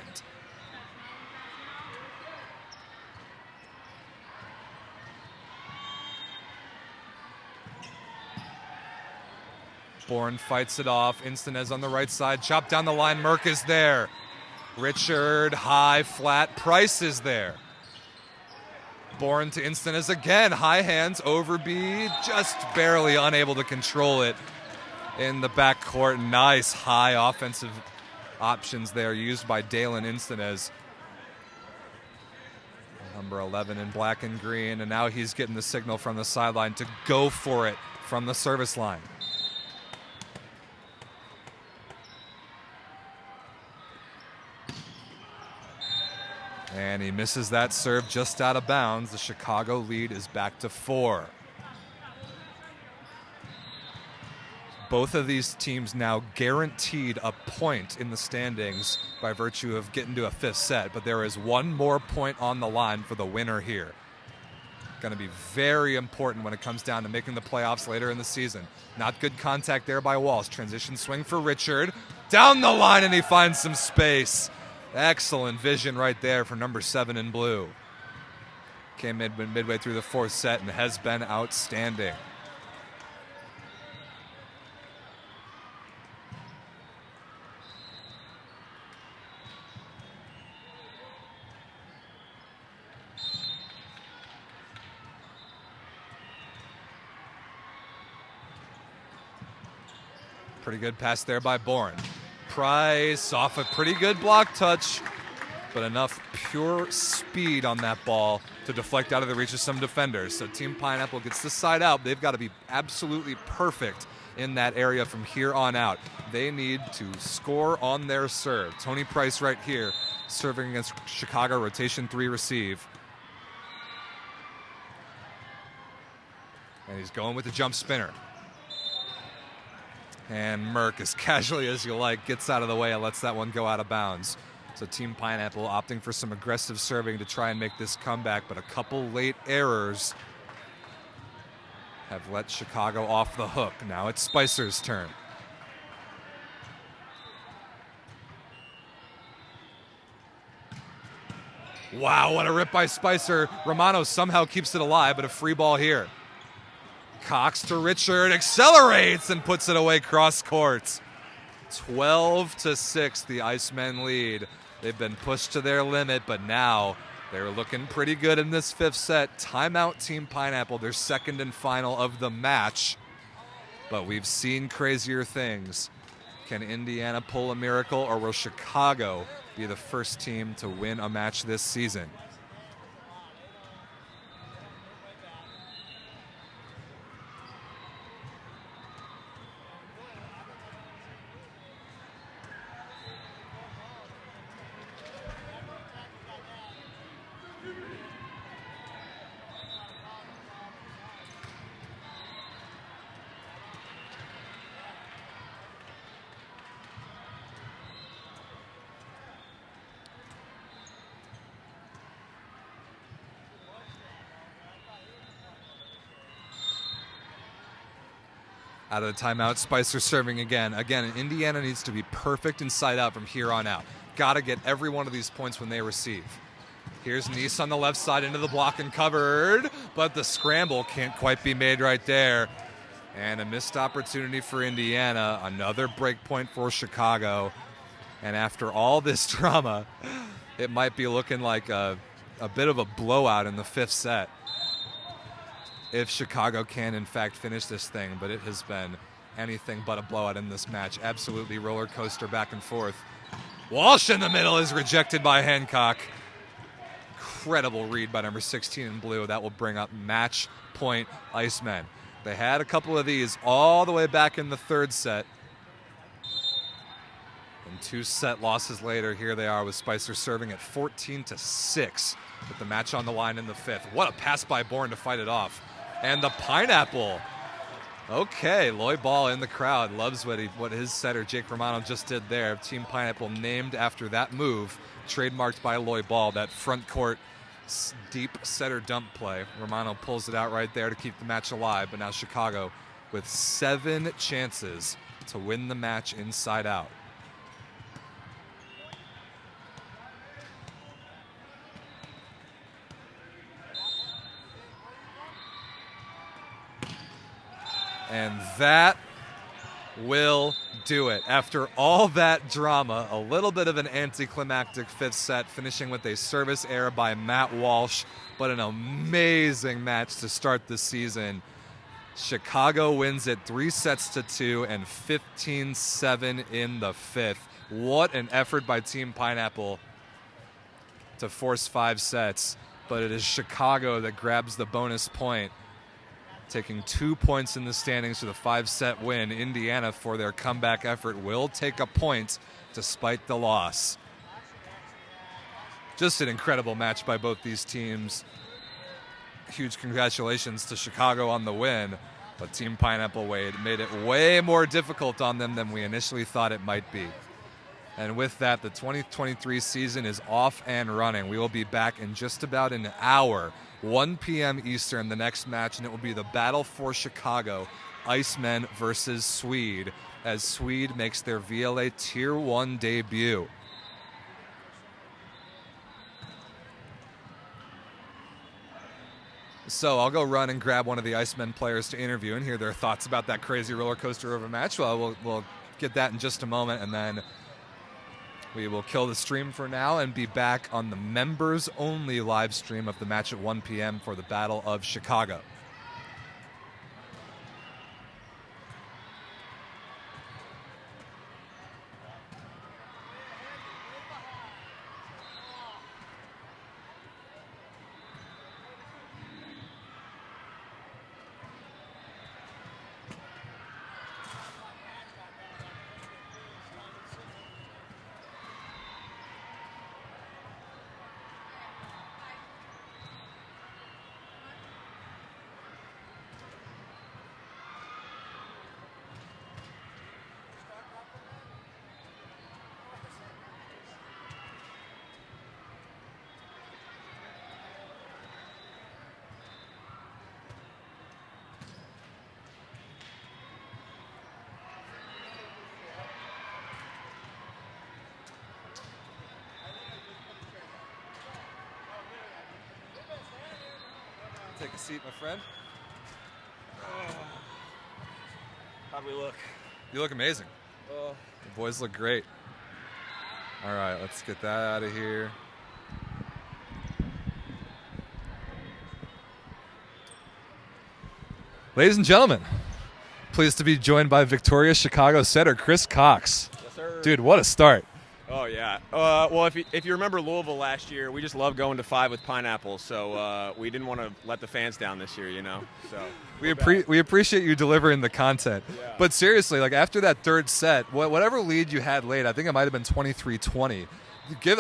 Bourne fights it off. Instanez on the right side. Chop down the line. Merck is there. Richard, high, flat. Price is there. Bourne to Instanez again. High hands. Overby just barely unable to control it in the backcourt. Nice high offensive options there used by Dalen Instanez. Number 11 in black and green. And now he's getting the signal from the sideline to go for it from the service line. And he misses that serve just out of bounds. The Chicago lead is back to 4. Both of these teams now guaranteed a point in the standings by virtue of getting to a 5th set, but there is one more point on the line for the winner here. Going to be very important when it comes down to making the playoffs later in the season. Not good contact there by Walsh. Transition swing for Richard. Down the line, and he finds some space. Excellent vision right there for number 7 in blue. Came midway through the 4th set and has been outstanding. Pretty good pass there by Bourne. Price off a pretty good block touch, but enough pure speed on that ball to deflect out of the reach of some defenders. So Team Pineapple gets the side out. They've got to be absolutely perfect in that area from here on out. They need to score on their serve. Tony Price right here, serving against Chicago, rotation 3 receive. And he's going with the jump spinner. And Merck, as casually as you like, gets out of the way and lets that one go out of bounds. So Team Pineapple opting for some aggressive serving to try and make this comeback, but a couple late errors have let Chicago off the hook. Now it's Spicer's turn. Wow, what a rip by Spicer. Romano somehow keeps it alive, but a free ball here. Cox to Richard, accelerates and puts it away cross court. 12-6, the Icemen lead. They've been pushed to their limit, but now they're looking pretty good in this 5th set. Timeout Team Pineapple, their 2nd and final of the match. But we've seen crazier things. Can Indiana pull a miracle, or will Chicago be the first team to win a match this season? Out of the timeout, Spicer serving again. Again, Indiana needs to be perfect inside out from here on out. Got to get every one of these points when they receive. Here's Nice on the left side into the block and covered, but the scramble can't quite be made right there. And a missed opportunity for Indiana. Another break point for Chicago. And after all this drama, it might be looking like a bit of a blowout in the 5th set, if Chicago can, in fact, finish this thing. But it has been anything but a blowout in this match. Absolutely roller coaster back and forth. Walsh in the middle is rejected by Hancock. Incredible read by number 16 in blue. That will bring up match point Icemen. They had a couple of these all the way back in the 3rd set. And 2 set losses later, here they are with Spicer serving at 14-6 with the match on the line in the 5th. What a pass by Bourne to fight it off. And the Pineapple. Okay, Lloyd Ball in the crowd loves what his setter Jake Romano just did there. Team Pineapple named after that move, trademarked by Lloyd Ball, that front court deep setter dump play. Romano pulls it out right there to keep the match alive, but now Chicago with 7 chances to win the match inside out. And that will do it. After all that drama, a little bit of an anticlimactic 5th set, finishing with a service error by Matt Walsh, but an amazing match to start the season. Chicago wins it 3-2 and 15-7 in the 5th. What an effort by Team Pineapple to force 5 sets, but it is Chicago that grabs the bonus point, taking 2 points in the standings for the 5-set win. Indiana, for their comeback effort, will take a point despite the loss. Just an incredible match by both these teams. Huge congratulations to Chicago on the win, but Team Pineapple made it way more difficult on them than we initially thought it might be. And with that, the 2023 season is off and running. We will be back in just about an hour, 1 p.m. Eastern, the next match, and it will be the battle for Chicago, Icemen versus Swede, as Swede makes their VLA Tier 1 debut. So I'll go run and grab one of the Icemen players to interview and hear their thoughts about that crazy roller coaster of a match. Well, we'll get that in just a moment, and then we will kill the stream for now and be back on the members-only live stream of the match at 1 p.m. for the Battle of Chicago. Take a seat, my friend. How'd we look? You look amazing. The boys look great. All right, let's get that out of here. Ladies and gentlemen, pleased to be joined by victorious Chicago setter Chris Cox. Yes, sir. Dude, what a start. Oh, yeah. Well, if you remember Louisville last year, we just loved going to 5 with Pineapple, so we didn't want to let the fans down this year, you know. So we appreciate you delivering the content. Yeah. But seriously, like after that third set, whatever lead you had late, I think it might have been 23-20.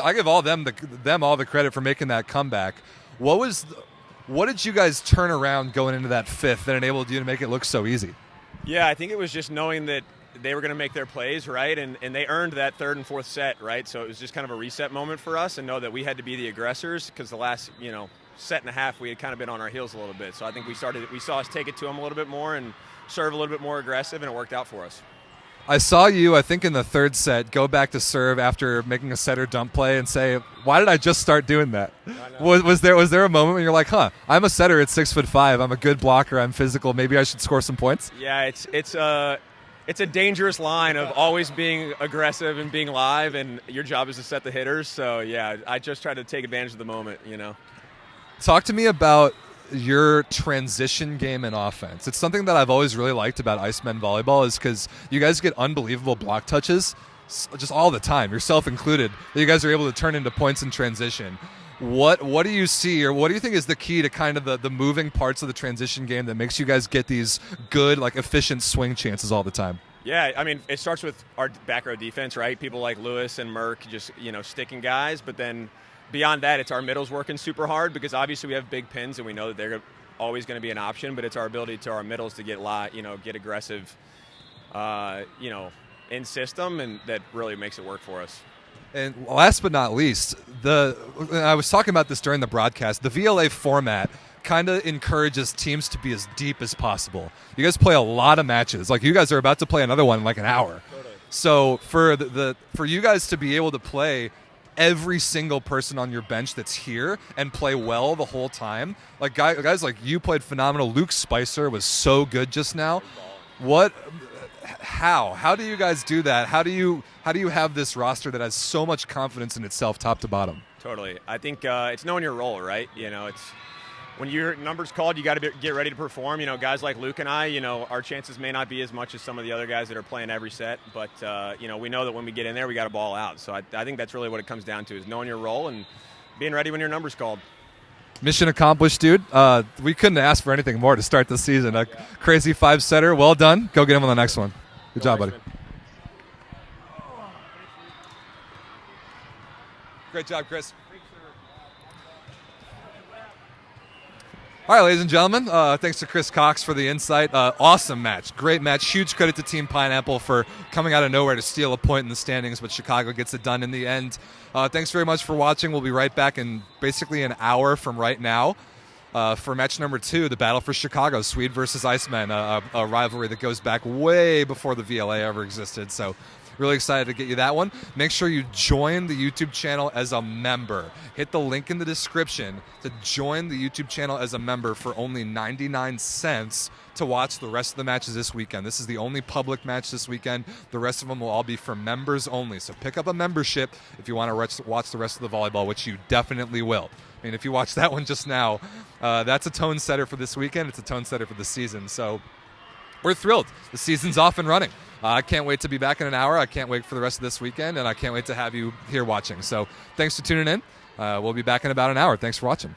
I give all them all the credit for making that comeback. What did you guys turn around going into that 5th that enabled you to make it look so easy? Yeah, I think it was just knowing that they were going to make their plays, right? And they earned that 3rd and 4th set, right? So it was just kind of a reset moment for us and know that we had to be the aggressors because the last, set and a half, we had kind of been on our heels a little bit. So I think we saw us take it to them a little bit more and serve a little bit more aggressive, and it worked out for us. I saw you, I think in the 3rd set, go back to serve after making a setter dump play and say, why did I just start doing that? Was there a moment when you're like, I'm a setter at 6'5", I'm a good blocker, I'm physical, maybe I should score some points? Yeah, it's a dangerous line of always being aggressive and being live, and your job is to set the hitters. So, yeah, I just try to take advantage of the moment, Talk to me about your transition game in offense. It's something that I've always really liked about Icemen volleyball is because you guys get unbelievable block touches just all the time, yourself included, that you guys are able to turn into points in transition. What do you see, or what do you think is the key to kind of the moving parts of the transition game that makes you guys get these good, efficient swing chances all the time? Yeah, I mean, it starts with our back row defense, right? People like Lewis and Merck just, sticking guys. But then beyond that, it's our middles working super hard because obviously we have big pins and we know that they're always going to be an option. But it's our ability to our middles to get get aggressive, in system, and that really makes it work for us. And last but not least, I was talking about this during the broadcast, the VLA format kind of encourages teams to be as deep as possible. You guys play a lot of matches. Like, you guys are about to play another one in like an hour. Totally. So for for you guys to be able to play every single person on your bench that's here and play well the whole time, like guys like you played phenomenal. Luke Spicer was so good just now. How do you guys do that? How do you have this roster that has so much confidence in itself, top to bottom? Totally. I think it's knowing your role, right? You know, it's when your number's called, you got to get ready to perform. You know, guys like Luke and I, you know, our chances may not be as much as some of the other guys that are playing every set, but you know, we know that when we get in there, we got to ball out. So I think that's really what it comes down to, is knowing your role and being ready when your number's called. Mission accomplished, dude. We couldn't ask for anything more to start the season. A crazy 5-setter. Well done. Go get him on the next one. Good job, buddy. Great job, Chris. All right, ladies and gentlemen, thanks to Chris Cox for the insight. Awesome match. Great match. Huge credit to Team Pineapple for coming out of nowhere to steal a point in the standings, but Chicago gets it done in the end. Thanks very much for watching. We'll be right back in basically an hour from right now for match number 2, the battle for Chicago, Swede versus Icemen, a rivalry that goes back way before the VLA ever existed. So really excited to get you that one. Make sure you join the YouTube channel as a member. Hit the link in the description to join the YouTube channel as a member for only 99 cents to watch the rest of the matches this weekend. This is the only public match this weekend. The rest of them will all be for members only. So pick up a membership if you want to watch the rest of the volleyball, which you definitely will. I mean, if you watch that one just now, that's a tone setter for this weekend. It's a tone setter for the season. So we're thrilled. The season's off and running. I can't wait to be back in an hour. I can't wait for the rest of this weekend, and I can't wait to have you here watching. So thanks for tuning in. We'll be back in about an hour. Thanks for watching.